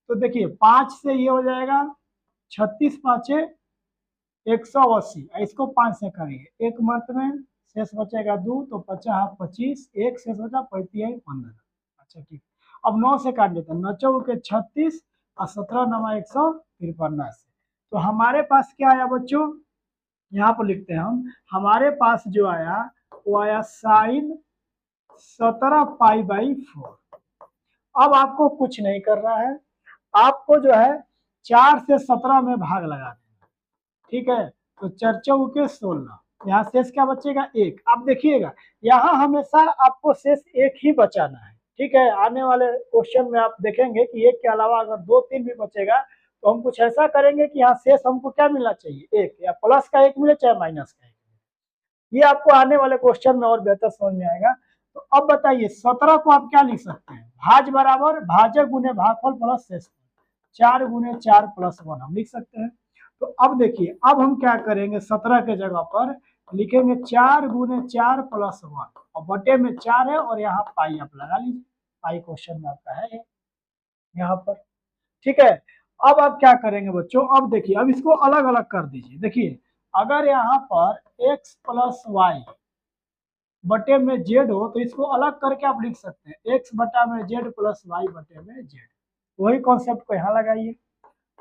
तो देखिए 5 से ये हो जाएगा 36 पाँचे 180, इसको 5 से करिए, एक मंथ में शेष बचेगा 2, तो 50 25, एक शेष बचा 35 15। अच्छा ठीक, अब 9 से काट लेते हैं, 9 चौके 36 और 17 नमा 153 से। तो हमारे पास क्या आया बच्चों, यहाँ पर लिखते हैं हम, हमारे पास जो आया वो आया साइन 17π/4। अब आपको कुछ नहीं करना है, आपको जो है 4 से 17 में भाग लगा देना, ठीक है। तो 4 चौके 16, यहाँ शेष क्या बचेगा 1। अब देखिएगा यहाँ हमेशा आपको शेष 1 ही बचाना है, ठीक है। आने वाले क्वेश्चन में आप देखेंगे कि 1 के अलावा अगर 2 3 भी बचेगा तो हम कुछ ऐसा करेंगे कि यहाँ शेष हमको क्या मिलना चाहिए 1, या प्लस का 1 मिले चाहे माइनस का 1 मिले। ये आपको आने वाले क्वेश्चन में और बेहतर समझ में आएगा। तो अब बताइए 17 को आप क्या लिख सकते हैं, भाज बराबर भाजक गुने भागफल प्लस शेष, 4 गुने 4 प्लस 1 हम लिख सकते हैं। तो अब देखिए अब हम क्या करेंगे, 17 के जगह पर लिखेंगे 4 गुने 4 प्लस 1, और बटे में 4 है और यहाँ पाई आप लगा लीजिए, पाई क्वेश्चन में आपका है यहाँ पर, ठीक है। अब आप क्या करेंगे बच्चों, अब देखिए अब इसको अलग अलग कर दीजिए। देखिए अगर यहाँ पर x प्लस वाई बटे में z हो तो इसको अलग करके आप लिख सकते हैं x बटा में z प्लस वाई बटे में z, वही कॉन्सेप्ट को यहाँ लगाइए।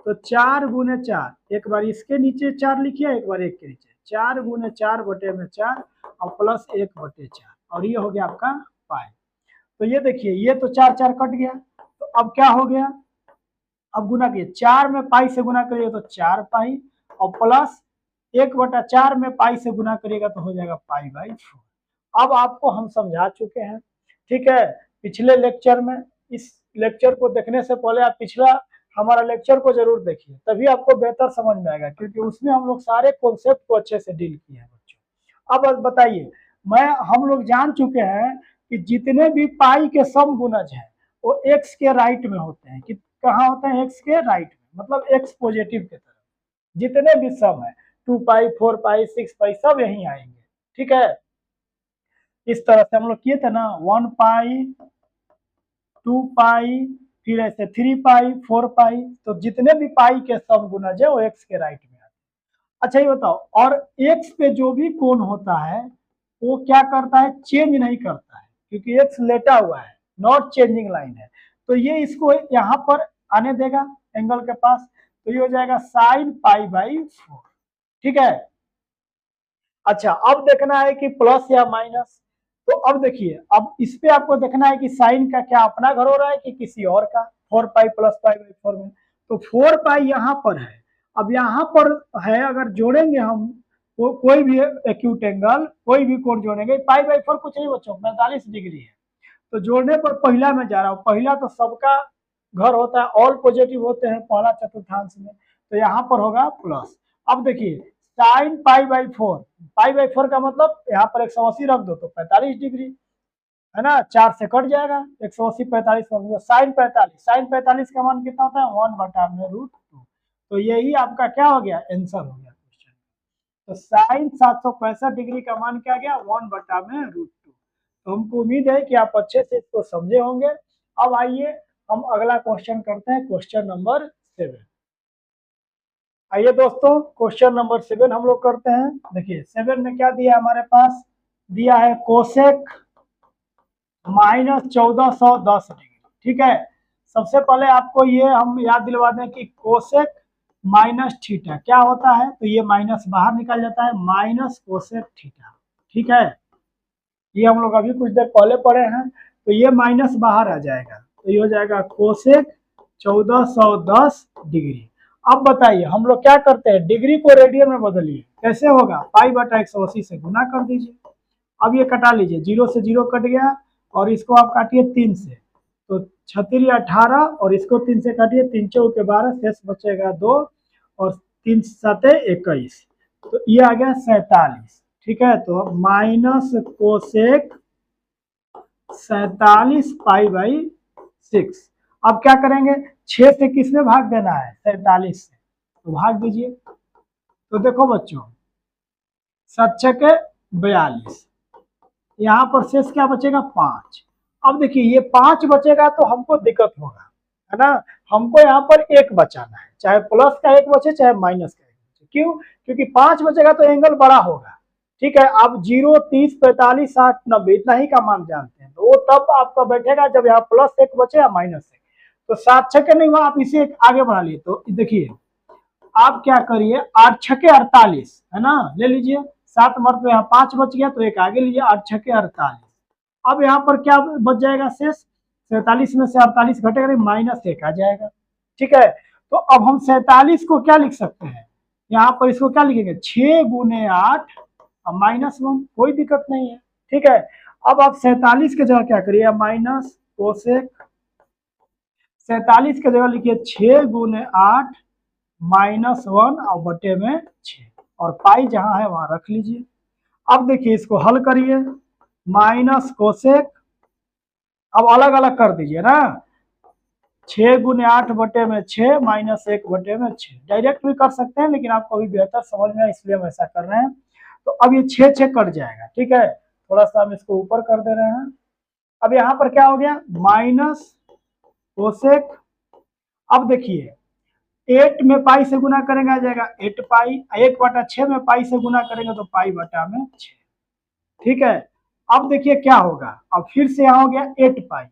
तो 4 गुने 4, एक बार इसके नीचे 4 लिखिए, एक बार एक के नीचे, 4 गुने 4 बटे में 4 और प्लस 1 बटे 4, और ये हो गया आपका पाई। तो ये देखिए ये तो 4 4 कट गया, तो अब क्या हो गया, अब गुना किए 4 में पाई से गुना करिए तो 4 पाई, और प्लस 1/4 में पाई से गुना करिएगा तो हो जाएगा π/4। अब आपको हम समझा चुके हैं, ठीक है, पिछले लेक्चर में। इस लेक्चर को देखने से पहले आप पिछला हमारा लेक्चर को जरूर देखिए, तभी आपको बेहतर समझ में आएगा, क्योंकि उसमें हम लोग सारे कॉन्सेप्ट को अच्छे से डील किए हैं बच्चों। अब बताइए, हम लोग जान चुके हैं कि जितने भी पाई के सम गुणज हैं वो एक्स के राइट में होते हैं, कि कहाँ होते हैं, एक्स के राइट में, मतलब एक्स पॉजिटिव की तरफ। जितने भी सम है 2 पाई 4 पाई 6 पाई सब यहीं आएंगे, ठीक है। इस तरह से हम लोग किए थे ना, 1 पाई 2 पाई फिर ऐसे 3 पाई 4 पाई, तो जितने भी पाई के सम गुणज है वो एक्स के राइट में आते हैं। अच्छा ये बताओ, और एक्स पे जो भी कोण होता है वो क्या करता है, चेंज नहीं करता है, क्योंकि एक्स लेटा हुआ है, नॉट चेंजिंग लाइन है। तो ये इसको यहाँ पर आने देगा एंगल के पास, तो ये हो जाएगा साइन π/4, ठीक है। अच्छा अब देखना है कि प्लस या माइनस, तो अब देखिए अब इस पे आपको देखना है कि साइन का क्या अपना घर हो रहा है कि किसी और का, 4 पाई प्लस π/4 में। तो 4 पाई यहाँ पर है अब यहाँ पर है, अगर जोड़ेंगे हम कोई भी एक्यूट एंगल, कोई भी कोण जोड़ेंगे, पाई बाई 4 कुछ नहीं बच्चों, 45 डिग्री है। तो जोड़ने पर पहिला में जा रहा हूँ, पहिला तो सबका घर होता है, ऑल पॉजिटिव होते हैं पहला चतुर्थांश में, तो यहाँ पर होगा प्लस। अब देखिए sine pi by 4, pi by 4 का मतलब यहाँ पर 180 रख दो तो 45 डिग्री है ना, 4 से कट जाएगा, 180 45 साइन 45, साइन 45 का मान कितना होता है 1/√2। तो यही आपका क्या हो गया, आंसर हो गया क्वेश्चन। तो साइन 765 डिग्री का मान क्या गया, 1/√2। तो हमको उम्मीद है कि आप अच्छे से इसको समझे होंगे। अब आइए हम अगला क्वेश्चन करते हैं, क्वेश्चन नंबर 7। आइए दोस्तों क्वेश्चन नंबर 7 हम लोग करते हैं। देखिए 7 में क्या दिया हमारे पास, दिया है कोसेक -1410 डिग्री। ठीक है, सबसे पहले आपको ये हम याद दिलवा दें कि कोसेक माइनस थीटा क्या होता है, तो ये माइनस बाहर निकल जाता है, माइनस कोसेक थीटा। ठीक है, ये हम लोग अभी कुछ देर पहले पढ़े हैं, तो ये माइनस बाहर आ जाएगा, तो ये हो जाएगा कोसेक 1410 डिग्री। अब बताइए हम लोग क्या करते हैं, डिग्री को रेडियन में बदलिए, कैसे होगा, पाई बटा 180 से गुना कर दीजिए। अब ये कटा लीजिए, 0 से 0 कट गया, और इसको आप काटिए 3 से, तो 36 18, और इसको 3 से काटिए, 3 चौके 12, शेष बचेगा 2, और 3 7 21, तो ये आ गया 47। ठीक है, तो माइनस कोसेक 47 पाई बाई 6। अब क्या करेंगे, 6 से किस में भाग देना है, 47 से, तो भाग दीजिए। तो देखो बच्चों 7 6 42, यहाँ पर शेष क्या बचेगा 5। अब देखिए ये 5 बचेगा तो हमको दिक्कत होगा, है ना, हमको यहाँ पर 1 बचाना है, चाहे प्लस का 1 बचे चाहे माइनस का 1 बचे। क्यों, क्योंकि 5 बचेगा तो एंगल बड़ा होगा। ठीक है, आप 0 30 45 60 90 इतना ही का मान जानते हैं, तो वो तब आपका बैठेगा जब यहाँ प्लस 1 बचे या माइनस 1। तो 7 6 नहीं हुआ, आप इसे आगे बढ़ा लिए, तो देखिए आप क्या करिए, 8 6 48 है ना, ले लीजिए, 7 मरते यहाँ 5 बच गया, तो एक आगे लीजिए, 8 6 48। अब यहाँ पर क्या बच जाएगा शेष, 47 में से 48 घटेगा नहीं, -1 आ जाएगा। ठीक है, तो अब हम 47 को क्या लिख सकते हैं, यहाँ पर इसको क्या लिखेंगे, 6 गुने 8 -1, कोई दिक्कत नहीं है। ठीक है, अब आप 47 के जगह क्या करिए, माइनस कोसेक 47 के जगह लिखिए 6 गुने 8 -1 और बटे में 6, और पाई जहां है वहां रख लीजिए। अब देखिए इसको हल करिए, माइनस कोसेक, अब अलग अलग कर दीजिए ना, 6 गुने 8 बटे में 6 -1 बटे में 6, डायरेक्ट भी कर सकते हैं, लेकिन आपको अभी बेहतर समझ में इसलिए हम ऐसा कर रहे हैं। तो अब ये 6 6 कट जाएगा। ठीक है, थोड़ा सा हम इसको ऊपर कर दे रहे हैं। अब यहाँ पर क्या हो गया, माइनस कोसेक, अब देखिए 8 में पाई से गुना करेंगे आ जाएगा 8 पाई, 1/6 में पाई से गुना करेंगे तो पाई बटा में 6। ठीक है, अब देखिए क्या होगा, अब फिर से यहाँ हो गया 8 पाई,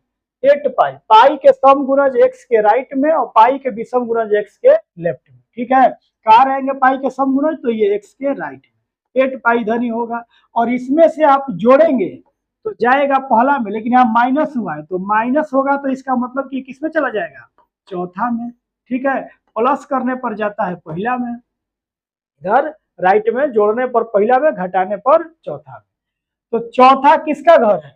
8 पाई, पाई के सम गुणज x के राइट में और पाई के विषम गुणज x के लेफ्ट में। ठीक है, कहाँ रहेंगे पाई के सम गुणज, तो ये x के राइट में, 8 पाई इधर ही होगा, और इसमें से आप जोड़ेंगे तो जाएगा पहला में, लेकिन यहाँ माइनस हुआ है, तो माइनस होगा तो इसका मतलब कि किसमें चला जाएगा, चौथा में। ठीक है, प्लस करने पर जाता है पहिला में, इधर राइट में जोड़ने पर पहिला में, घटाने पर चौथा में। तो चौथा किसका घर है,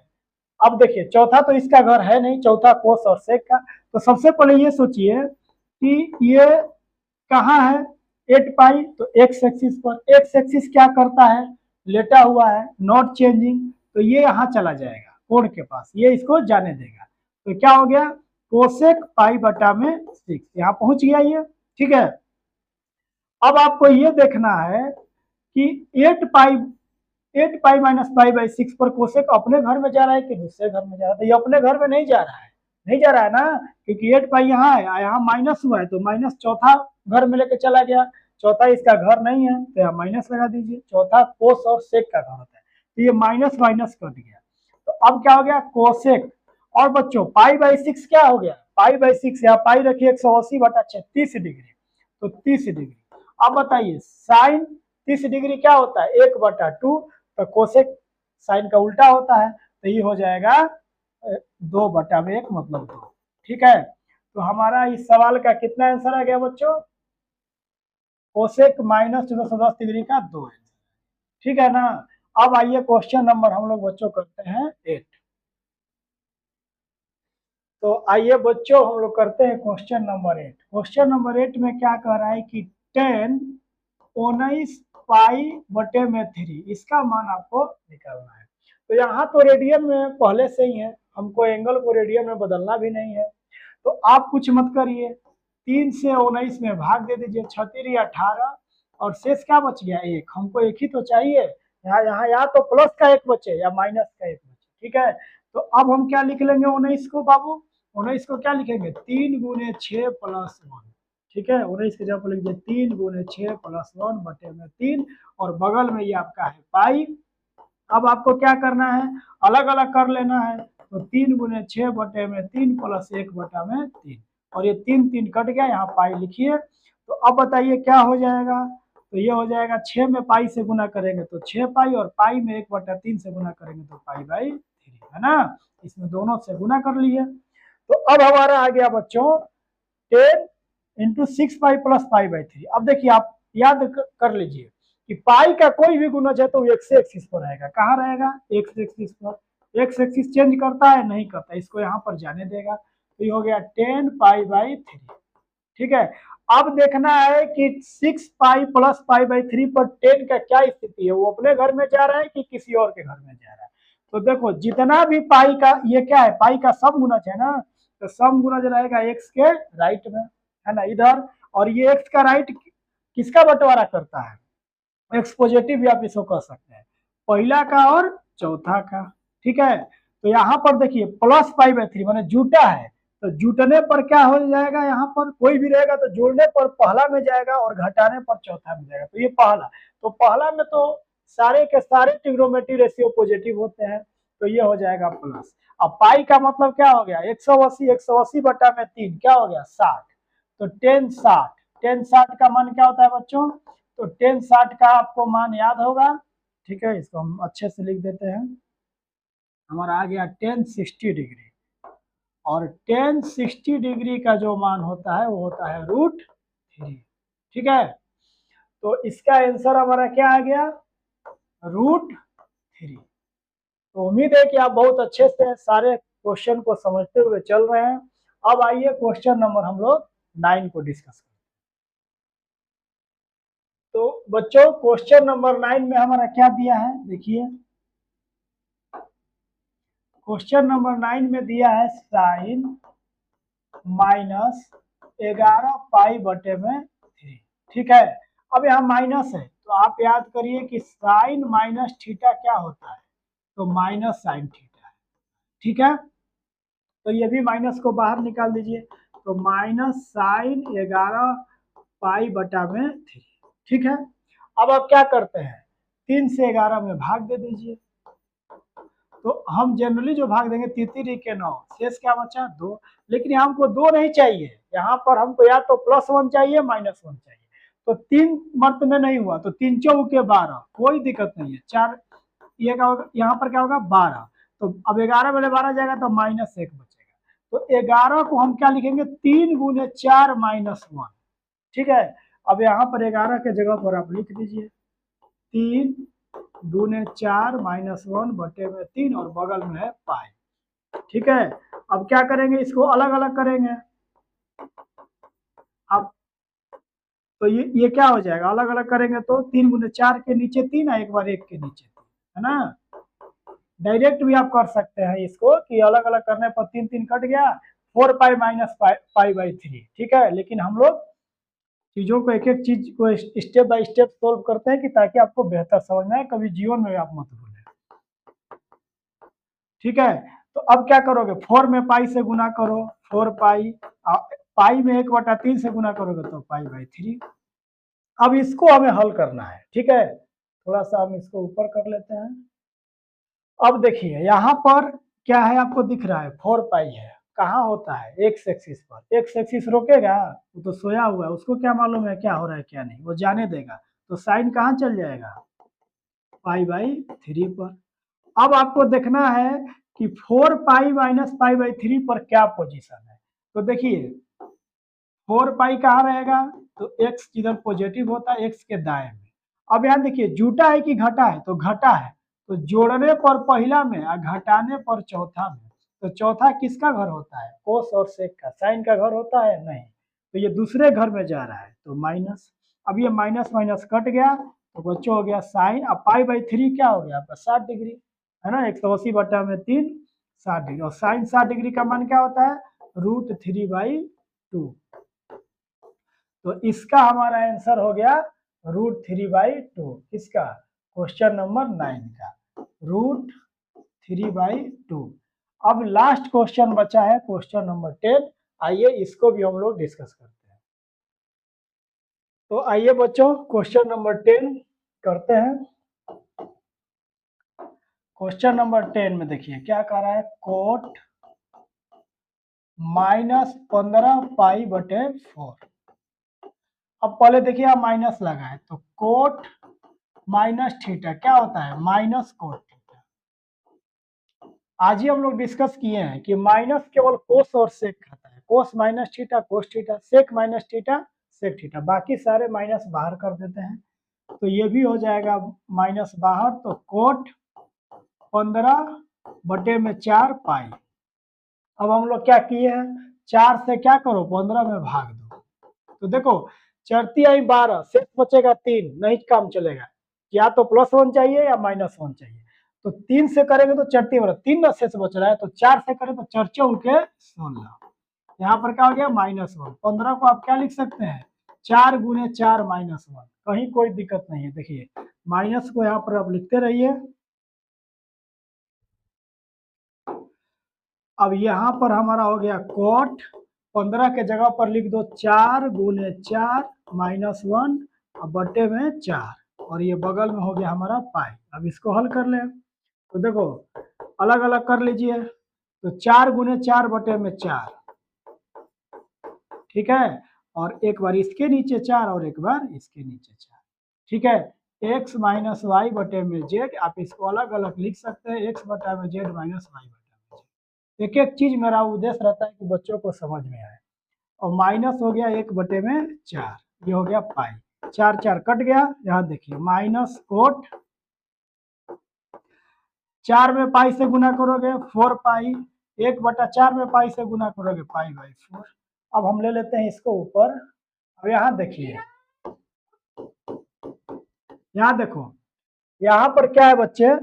अब देखिए चौथा तो इसका घर है नहीं, चौथा कोस और सेक का। तो सबसे पहले ये सोचिए कि ये कहाँ है, 8 पाई, तो एक्स एक्सिस पर, एक्स एक्सिस क्या करता है, लेटा हुआ है, नॉट चेंजिंग, तो ये यहाँ चला जाएगा कोण के पास, ये इसको जाने देगा, तो क्या हो गया, कोसेक पाई बटा में 6, यहाँ पहुंच गया ये। ठीक है, अब आपको ये देखना है कि 8 पाई माइनस पाई बाई 6 पर कोसेक अपने घर में जा रहा है कि दूसरे घर में जा रहा है, तो ये अपने घर में नहीं जा रहा है, नहीं जा रहा है ना, क्योंकि 8 पाई यहाँ है, यहाँ माइनस हुआ है, तो माइनस चौथा घर में लेके चला गया, चौथा इसका घर नहीं है, तो यहाँ माइनस लगा दीजिए, चौथा कोस और सेक का घर होता है, तो ये माइनस माइनस कट गया, तो अब क्या हो गया कोसेक। और बच्चों पाई बाई 6 क्या हो गया, पाई बाई 6, यहाँ पाई रखिए 180 बटा 30 डिग्री, तो 30 डिग्री। अब बताइए साइन 30 डिग्री क्या होता है, 1/2, तो कोसेक साइन का उल्टा होता है, तो ये हो जाएगा 2/1 मतलब 2। ठीक है, तो हमारा इस सवाल का कितना आंसर आ गया बच्चों, कोसेक माइनस 210 डिग्री का 2 आंसर, ठीक है ना। अब आइए क्वेश्चन नंबर हम लोग बच्चों करते हैं 8। तो आइए बच्चों हम लोग करते हैं क्वेश्चन नंबर 8। क्वेश्चन नंबर 8 में क्या कह रहा है कि 19 पाई बटे में 3, इसका मान आपको निकालना है। तो यहाँ तो रेडियन में पहले से ही है, हमको एंगल को रेडियन में बदलना भी नहीं है। तो आप कुछ मत करिए, 3 से 19 में भाग दे दीजिए, 6 18 और शेष क्या बच गया 1। हमको एक ही तो चाहिए, यहाँ यहाँ या तो प्लस का 1 बचे या माइनस का 1 बचे, ठीक है। तो अब हम क्या लिख लेंगे 19 को बाबू, 19 को क्या लिखेंगे 3 गुने 6 प्लस 1, ठीक है। 19 की जगह पर लिख दीजिए 3 गुने 6 प्लस 1 बटे में 3 और बगल में ये आपका है पाई। अब आपको क्या करना है, अलग अलग कर लेना है। तो 3 गुने 6 बटे में 3 प्लस 1 बटा में 3 और ये 3 3 कट गया, यहाँ पाई लिखिए। तो अब बताइए क्या हो जाएगा, तो ये हो जाएगा 6 में पाई से गुना करेंगे तो 6 पाई और पाई में 1/3 से गुना करेंगे तो पाई बाई 3, है ना। इसमें दोनों से गुना कर लिए। तो अब हमारा आ गया बच्चों 10 into 6 pi plus pi by 3। अब देखिए आप याद कर लीजिए कि पाई का कोई भी गुणज है तो एक्स एक्सिस पर रहेगा। कहाँ रहेगा, एक्स एक्सिस पर। एक्स एक्सिस चेंज करता है नहीं करता, इसको यहाँ पर जाने देगा। तो ये हो गया 10 पाई बाई 3, ठीक है। अब देखना है कि 6 पाई प्लस पाई बाई 3 पर 10 का क्या स्थिति है, वो अपने घर में जा रहा है कि किसी और के घर में जा रहा है। तो देखो जितना भी पाई का, ये क्या है पाई का सम गुणज है ना, तो सम गुणज रहेगा एक्स के राइट में, है ना, इधर। और ये एक्स का राइट किसका बंटवारा करता है, एक्स पॉजिटिव भी आप इसको कह सकते हैं, पहला का और चौथा का, ठीक है। तो यहाँ पर देखिए प्लस पाई बाई 3 माने जुटा है, तो जुटने पर क्या हो जाएगा, यहाँ पर कोई भी रहेगा तो जोड़ने पर पहला में जाएगा और घटाने पर चौथा में जाएगा। तो ये पहला, तो पहला में तो सारे के सारे ट्रिग्नोमेट्री रेशियो पॉजिटिव होते हैं, तो ये हो जाएगा प्लस। अब पाई का मतलब क्या हो गया 180, 180 बटा में 3 क्या हो गया 60। तो 10 60, 10 60 का मान क्या होता है बच्चों, तो 10 60 का आपको मान याद होगा, ठीक है। इसको हम अच्छे से लिख देते हैं, हमारा आ गया 10 60 डिग्री। और 10 60 डिग्री का जो मान होता है वो होता है √3, ठीक है। तो इसका आंसर हमारा क्या आ गया √3। तो उम्मीद है कि आप बहुत अच्छे से सारे क्वेश्चन को समझते हुए चल रहे हैं। अब आइए क्वेश्चन नंबर हम लोग 9 को डिस्कस करें। तो बच्चों क्वेश्चन नंबर 9 में हमारा क्या दिया है, देखिए क्वेश्चन नंबर 9 में दिया है साइन -11 पाई बटे में 3, ठीक है। अब यहाँ माइनस है तो आप याद करिए कि साइन माइनस थीटा क्या होता है, तो माइनस साइन थीटा है, ठीक है। तो ये भी माइनस को बाहर निकाल दीजिए, तो माइनस साइन 11 पाई बटा में 3, ठीक है। अब आप क्या करते हैं 3 से 11 में भाग दे दीजिए। तो हम जनरली जो भाग देंगे 3 के 9, शेष क्या बचा 2। लेकिन हमको 2 नहीं चाहिए, यहाँ पर हमको या तो +1 चाहिए -1 चाहिए। तो 3 मर्त में नहीं हुआ तो 3 चौके 12, कोई दिक्कत नहीं है। 4 ये क्या होगा, यहाँ पर क्या होगा 12। तो अब 11 में 12 जाएगा तो -1 बचेगा। तो 11 को हम क्या लिखेंगे 3 गुने 4 -1, ठीक है। अब यहाँ पर 11 के जगह पर आप लिख दीजिए 3 दूने 4 -1 बटे में 3 और बगल में है पाई, ठीक है। अब क्या करेंगे इसको अलग अलग करेंगे। अब तो ये क्या हो जाएगा अलग अलग करेंगे तो 3 गुने 4 के नीचे 3 है, एक बार 1 के नीचे 3, है ना। डायरेक्ट भी आप कर सकते हैं इसको कि अलग अलग करने पर 3 3 कट गया, 4 पाई माइनस पाई बाई 3, ठीक है। लेकिन हम लोग चीजों को एक एक चीज को स्टेप बाय स्टेप सोल्व करते हैं कि ताकि आपको बेहतर समझ में आए, कभी जीवन में आप मत भूलें, ठीक है। तो अब क्या करोगे 4 में पाई से गुना करो, 4 पाई, पाई में 1/3 से गुना करोगे तो पाई बाई 3। अब इसको हमें हल करना है, ठीक है। थोड़ा सा हम इसको ऊपर कर लेते हैं। अब देखिए यहाँ पर क्या है आपको दिख रहा है 4 पाई है, कहाँ होता है एक्स एक्सिस पर। एक्स एक्सिस रोकेगा, वो तो सोया हुआ है, उसको क्या मालूम है क्या हो रहा है क्या नहीं, वो जाने देगा। तो साइन कहाँ चल जाएगा पाई बाई 3 पर। अब आपको देखना है कि 4 पाई माइनस पाई बाई 3 पर क्या पोजीशन है। तो देखिए 4 पाई कहाँ रहेगा तो एक्स इधर पॉजिटिव होता है एक्स के दाएं में। अब यहाँ देखिए जुटा है कि घटा है, तो घटा है, तो जोड़ने पर पहला में और घटाने पर चौथा में, तो चौथा किसका घर होता है, कोस और सेक का। साइन का घर होता है नहीं, तो ये दूसरे घर में जा रहा है तो माइनस। अब ये माइनस माइनस कट गया तो बच्चों हो गया साइन। अब पाई/3 क्या हो गया आपका 60 डिग्री, है ना, 180/3 60 डिग्री। और साइन 60 डिग्री का मान क्या होता है, √3/2। तो इसका हमारा आंसर हो गया √3/2। किसका, क्वेश्चन नंबर 9 का √3/2। अब लास्ट क्वेश्चन बचा है क्वेश्चन नंबर 10। आइए इसको भी हम लोग डिस्कस करते हैं। तो आइए बच्चों क्वेश्चन नंबर 10 करते हैं। क्वेश्चन नंबर 10 में देखिए क्या कह रहा है, कोट -15π/4। अब पहले देखिए आप माइनस लगा है तो कोट माइनस थीटा क्या होता है, माइनस कोट थीटा। आज ही हम लोग डिस्कस किए हैं कि माइनस केवल कोस और सेक खाता है, cos minus theta cos theta, sec minus theta sec theta, बाकी सारे माइनस बाहर कर देते हैं। तो ये भी हो जाएगा माइनस बाहर, तो कोट 15/4 पाई। अब हम लोग क्या किए हैं, 4 से क्या करो 15 में भाग दो, तो देखो चरती आई 12, शेष बचेगा 3, नहीं काम चलेगा, या तो +1 चाहिए या -1 चाहिए। तो 3 से करेंगे तो चरती वाला 3 ना शेष बच रहा है, तो 4 से करें तो 4 × 16। यहाँ पर क्या हो गया -1। 15 को आप क्या लिख सकते हैं, 4 × 4 -1, कहीं कोई दिक्कत नहीं है। देखिए माइनस को यहाँ पर आप लिखते रहिए। अब यहाँ पर हमारा हो गया कोट 15 के जगह पर लिख दो 4 × 4 -1 और बटे में 4, और ये बगल में हो गया हमारा पाई। अब इसको हल कर ले, तो देखो अलग अलग कर लीजिए, तो 4 × 4 बटे में 4, ठीक है, और एक बार इसके नीचे 4 और एक बार इसके नीचे 4, ठीक है। x - y बटे में z, आप इसको अलग अलग लिख सकते हैं, x बटा में z - y बटा में z। एक एक चीज मेरा उद्देश्य रहता है कि बच्चों को समझ में आए। और माइनस हो गया 1/4, ये हो गया पाई, 4 4 कट गया। यहाँ देखिए माइनस कोट 4 में पाई से गुना करोगे 4 पाई, 1/4 में पाई से गुना करोगे पाई/4। अब हम ले लेते हैं इसको ऊपर। अब यहाँ देखिए, यहाँ देखो यहाँ पर क्या है बच्चे,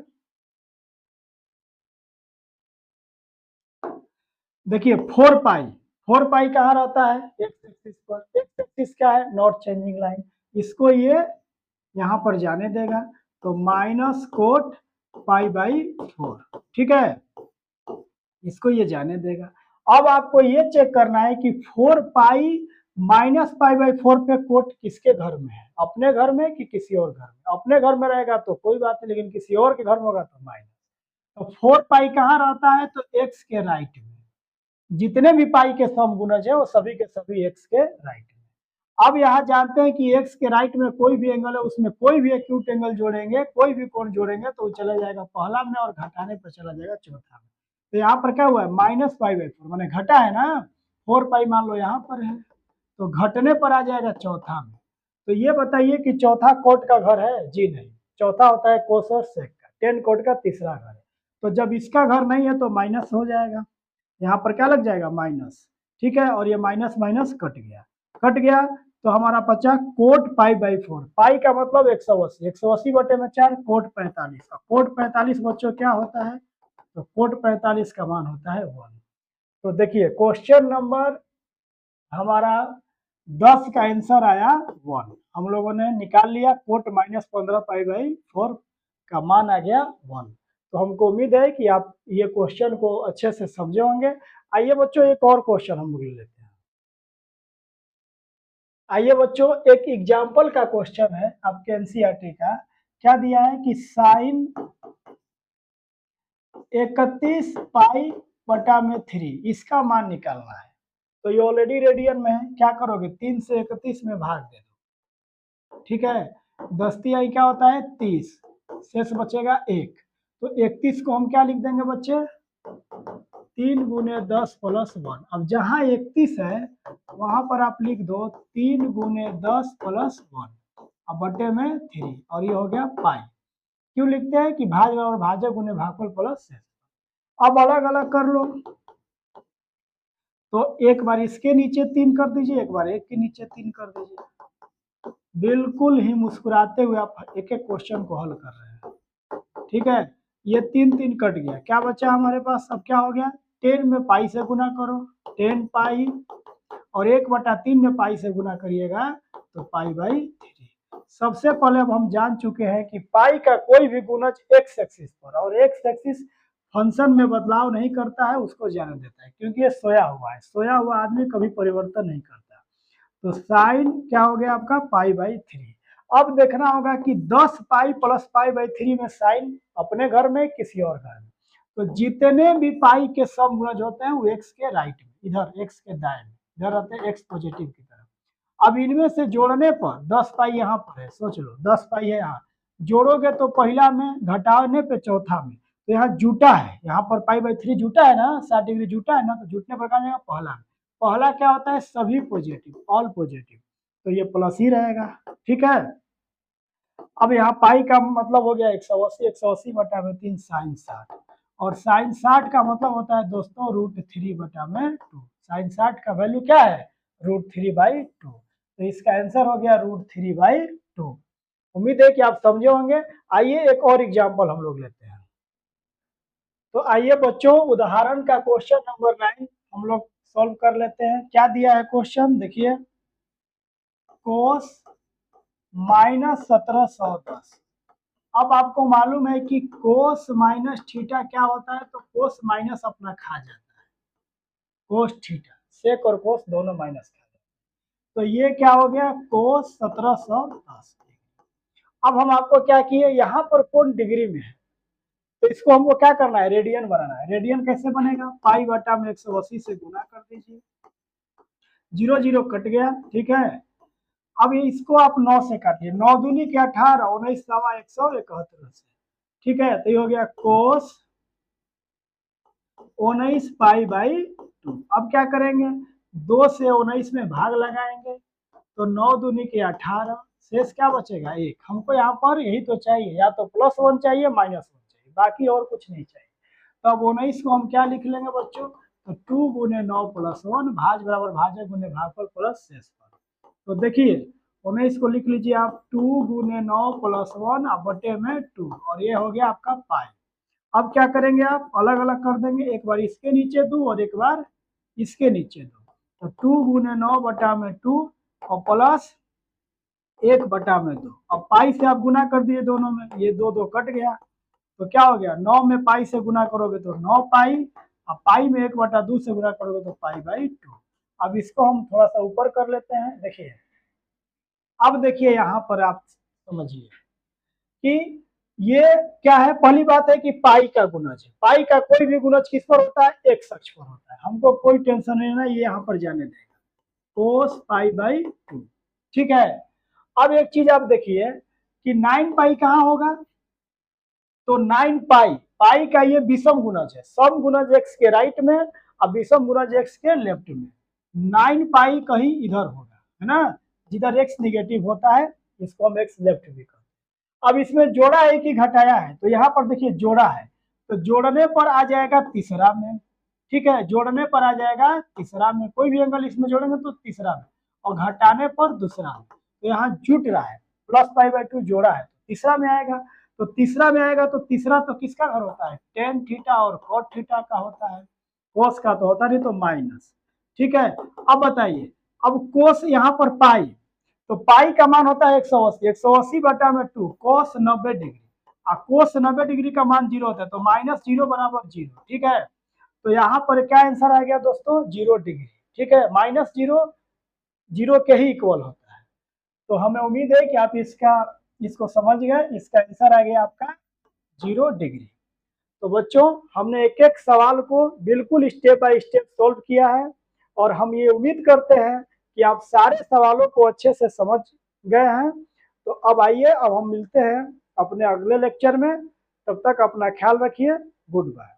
देखिए 4 पाई कहाँ रहता है, एक्स एक्सिस पर। एक्स एक्सिस क्या है, नॉट चेंजिंग लाइन, इसको ये यहाँ पर जाने देगा, तो माइनस कोट पाई/4, ठीक है, इसको ये जाने देगा। अब आपको ये चेक करना है कि 4 पाई माइनस पाई/4 पे कोट किसके घर में है, अपने घर में कि किसी और घर में। अपने घर में रहेगा तो कोई बात नहीं, लेकिन किसी और के घर में होगा तो माइनस। तो 4 पाई कहाँ रहता है, तो एक्स के राइट में। जितने भी पाई के समगुणज है वो सभी के सभी एक्स के राइट में। अब यहाँ जानते हैं कि एक्स के राइट में कोई भी एंगल है, उसमें कोई भी एक्यूट एंगल जोड़ेंगे, कोई भी कोण जोड़ेंगे तो चला जाएगा पहला में और घटाने पर चला जाएगा चौथा में। तो यहाँ पर क्या हुआ है, -पाई/4 मैंने घटा है ना, 4 पाई मान लो यहाँ पर है, तो घटने पर आ जाएगा चौथा में। तो ये बताइए कि चौथा कोट का घर है, जी नहीं, चौथा होता है कोस और सेक का, 10 कोट का तीसरा घर है। तो जब इसका घर नहीं है तो माइनस हो जाएगा, यहाँ पर क्या लग जाएगा माइनस, ठीक है, और ये माइनस माइनस कट गया, तो हमारा बचा कोट पाई/4। पाई का मतलब 180, 180/4 कोट 45, कोट 45 बच्चों क्या होता है, तो कोट 45 का मान होता है 1। तो देखिए क्वेश्चन नंबर हमारा 10 का आंसर आया 1। हम लोगों ने निकाल लिया, कोट -15 पाई/4 का मान आ गया 1। तो हमको उम्मीद है कि आप ये क्वेश्चन को अच्छे से समझे होंगे। आइए बच्चों एक और क्वेश्चन हम ले लेते हैं। आइए बच्चों एक एग्जाम्पल का क्वेश्चन है आपके एनसीईआरटी का। क्या दिया है कि साइन 31 पाई में 3, इसका मान निकालना है। तो ये ऑलरेडी रेडियन में है, क्या करोगे 3 से 31 में भाग दे दो, ठीक है, 10 तिहाई क्या होता है 30, शेष बचेगा 1। तो 31 को हम क्या लिख देंगे बच्चे, 3 गुने 10 प्लस 1। अब जहाँ 31 है वहां पर आप लिख दो 3 गुने 10 प्लस 1 अब बटे में 3 और ये हो गया पाई। क्यों लिखते हैं कि भाज और भाजक गुने भागफल प्लस शेष। अब अलग अलग कर लो, तो एक बार इसके नीचे 3 कर दीजिए, एक बार एक के नीचे 3 कर दीजिए। बिल्कुल ही मुस्कुराते हुए आप एक एक क्वेश्चन को हल कर रहे हैं। ठीक है, ये 3 3 कट गया, क्या बचा हमारे पास, अब क्या हो गया 10 में पाई से गुना करो 10 पाई और 1/3 में पाई से गुना करिएगा तो पाई बाई 3। सबसे पहले अब हम जान चुके हैं कि पाई का कोई भी गुणज एक्स एक्सिस पर और एक्स एक्सिस फंक्शन में बदलाव नहीं करता है, उसको जाने देता है, क्योंकि ये सोया हुआ है, सोया हुआ आदमी कभी परिवर्तन नहीं करता। तो साइन क्या हो गया आपका पाई बाई 3। अब देखना होगा कि 10 पाई प्लस पाई बाई 3 में साइन अपने घर में किसी और घर में, तो जितने भी पाई के सम गुणज होते हैं वो एक्स के राइट में, इधर एक्स के दाएं में, इधर रहते हैं एक्स पॉजिटिव की तरफ। अब इनमें से जोड़ने पर 10 पाई यहाँ पर है, सोच लो 10 पाई है यहाँ, जोड़ोगे तो पहला में, घटाने पे चौथा में, तो यहाँ जुटा है, यहाँ पर पाई बाई 3 जुटा है ना, 60 डिग्री जुटा है ना, तो जुटने पर कहा जाएगा पहला में। पहला क्या होता है, सभी पॉजिटिव, ऑल पॉजिटिव, तो ये प्लस ही रहेगा। ठीक है, अब यहाँ पाई का मतलब हो गया 180, 180 बटा में 3 साइन 60, और साइन 60 का मतलब होता है दोस्तों √3 बटा में 2। साइन 60 का वैल्यू क्या है, √3/2, तो इसका आंसर हो गया √3/2। उम्मीद है कि आप समझे होंगे। आइए एक और एग्जाम्पल हम लोग लेते हैं। तो आइए बच्चों, उदाहरण का क्वेश्चन नंबर 9 हम लोग सॉल्व कर लेते हैं। क्या दिया है क्वेश्चन, देखिए कोस -1710। अब आपको मालूम है कि कोस माइनस थीटा क्या होता है, तो कोस माइनस अपना खा जाता है, कोस थीटा, सेक और कोस दोनों माइनस खा जाता है, तो ये क्या हो गया कोस 1710। अब हम आपको क्या किए, यहाँ पर कौन डिग्री में है, तो इसको हमको क्या करना है, रेडियन बनाना है। रेडियन कैसे बनेगा, पाई बटा में 180 से गुना कर दीजिए, 0 0 कट गया। ठीक है, अब इसको आप 9 से काटिए, 9 दूनी के 18, 19 सवा 171 से। ठीक है, तो ये हो गया कोस 19 पाई बाई 2। अब क्या करेंगे, 2 से 19 में भाग लगाएंगे, तो 9 दूनी के 18, शेष क्या बचेगा 1। हमको यहाँ पर यही तो चाहिए, या तो +1 चाहिए -1 चाहिए, बाकी और कुछ नहीं चाहिए। तो अब 19 को हम क्या लिख लेंगे बच्चों, तो 2 गुने 9 + 1 भाज बराबर भाजक गुने भागफल प्लस शेष पर। तो देखिए 19 को लिख लीजिए आप 2 गुने 9 + 1 अब बटे में 2, और ये हो गया आपका पाई। अब क्या करेंगे, आप अलग अलग कर देंगे, एक बार इसके नीचे 2 और एक बार इसके नीचे 2, तो 2 गुने 9 बटा में 2 और प्लस 1 बटा में 2। अब पाई से आप गुना कर दिए दोनों में, ये 2 2 कट गया, तो क्या हो गया 9 में पाई से गुना करोगे तो 9 पाई, अब पाई में 1/2 से गुना करोगे तो पाई बाई 2। अब इसको हम थोड़ा सा ऊपर कर लेते हैं। देखिए अब देखिए यहाँ पर आप समझिए कि ये क्या है, पहली बात है कि पाई का गुणज है, पाई का कोई भी गुणज किस पर होता है, एक्स अक्ष पर होता है, हमको कोई टेंशन नहीं है, ये यहाँ पर जाने देगा कोस पाई बाई 2। ठीक है, अब एक चीज आप देखिए कि 9 पाई कहाँ होगा, तो 9 पाई, पाई का ये विषम गुणज है, सम गुणज एक्स के राइट में और विषम गुणज एक्स के लेफ्ट में। 9 पाई कहीं इधर होगा, है ना, जिधर एक्स निगेटिव होता है इसको हम एक्स लेफ्ट भी करते हैं। अब इसमें जोड़ा है कि घटाया है, तो यहाँ पर देखिए जोड़ा है, तो जोड़ने पर आ जाएगा तीसरा में। ठीक है, जोड़ने पर आ जाएगा तीसरा में, कोई भी एंगल इसमें जोड़ेंगे तो तीसरा में, और घटाने पर दूसरा में, तो यहाँ जुट रहा है, प्लस पाई बाई 2 जोड़ा है, तीसरा में आएगा। तो तीसरा में आएगा, तो तीसरा तो किसका घर होता है, टेन थीटा और कॉट थीटा का होता है, कोस का तो होता नहीं, तो माइनस। ठीक है, अब बताइए, अब कोस यहाँ पर पाई, तो पाई का मान होता है 180, 180 बटा में 2 कोस 90 डिग्री, और कोस 90 डिग्री का मान 0 होता है, तो -0 बराबर 0। ठीक है, तो यहाँ पर क्या आंसर आ गया दोस्तों, 0 डिग्री। ठीक है, -0 0 के ही इक्वल होता है। तो हमें उम्मीद है कि आप इसको समझ गए, इसका आंसर आ गया आपका 0 डिग्री। तो बच्चों हमने एक एक सवाल को बिल्कुल स्टेप बाय स्टेप सॉल्व किया है, और हम ये उम्मीद करते हैं कि आप सारे सवालों को अच्छे से समझ गए हैं। तो अब आइए, अब हम मिलते हैं अपने अगले लेक्चर में, तब तक अपना ख्याल रखिए, गुड बाय।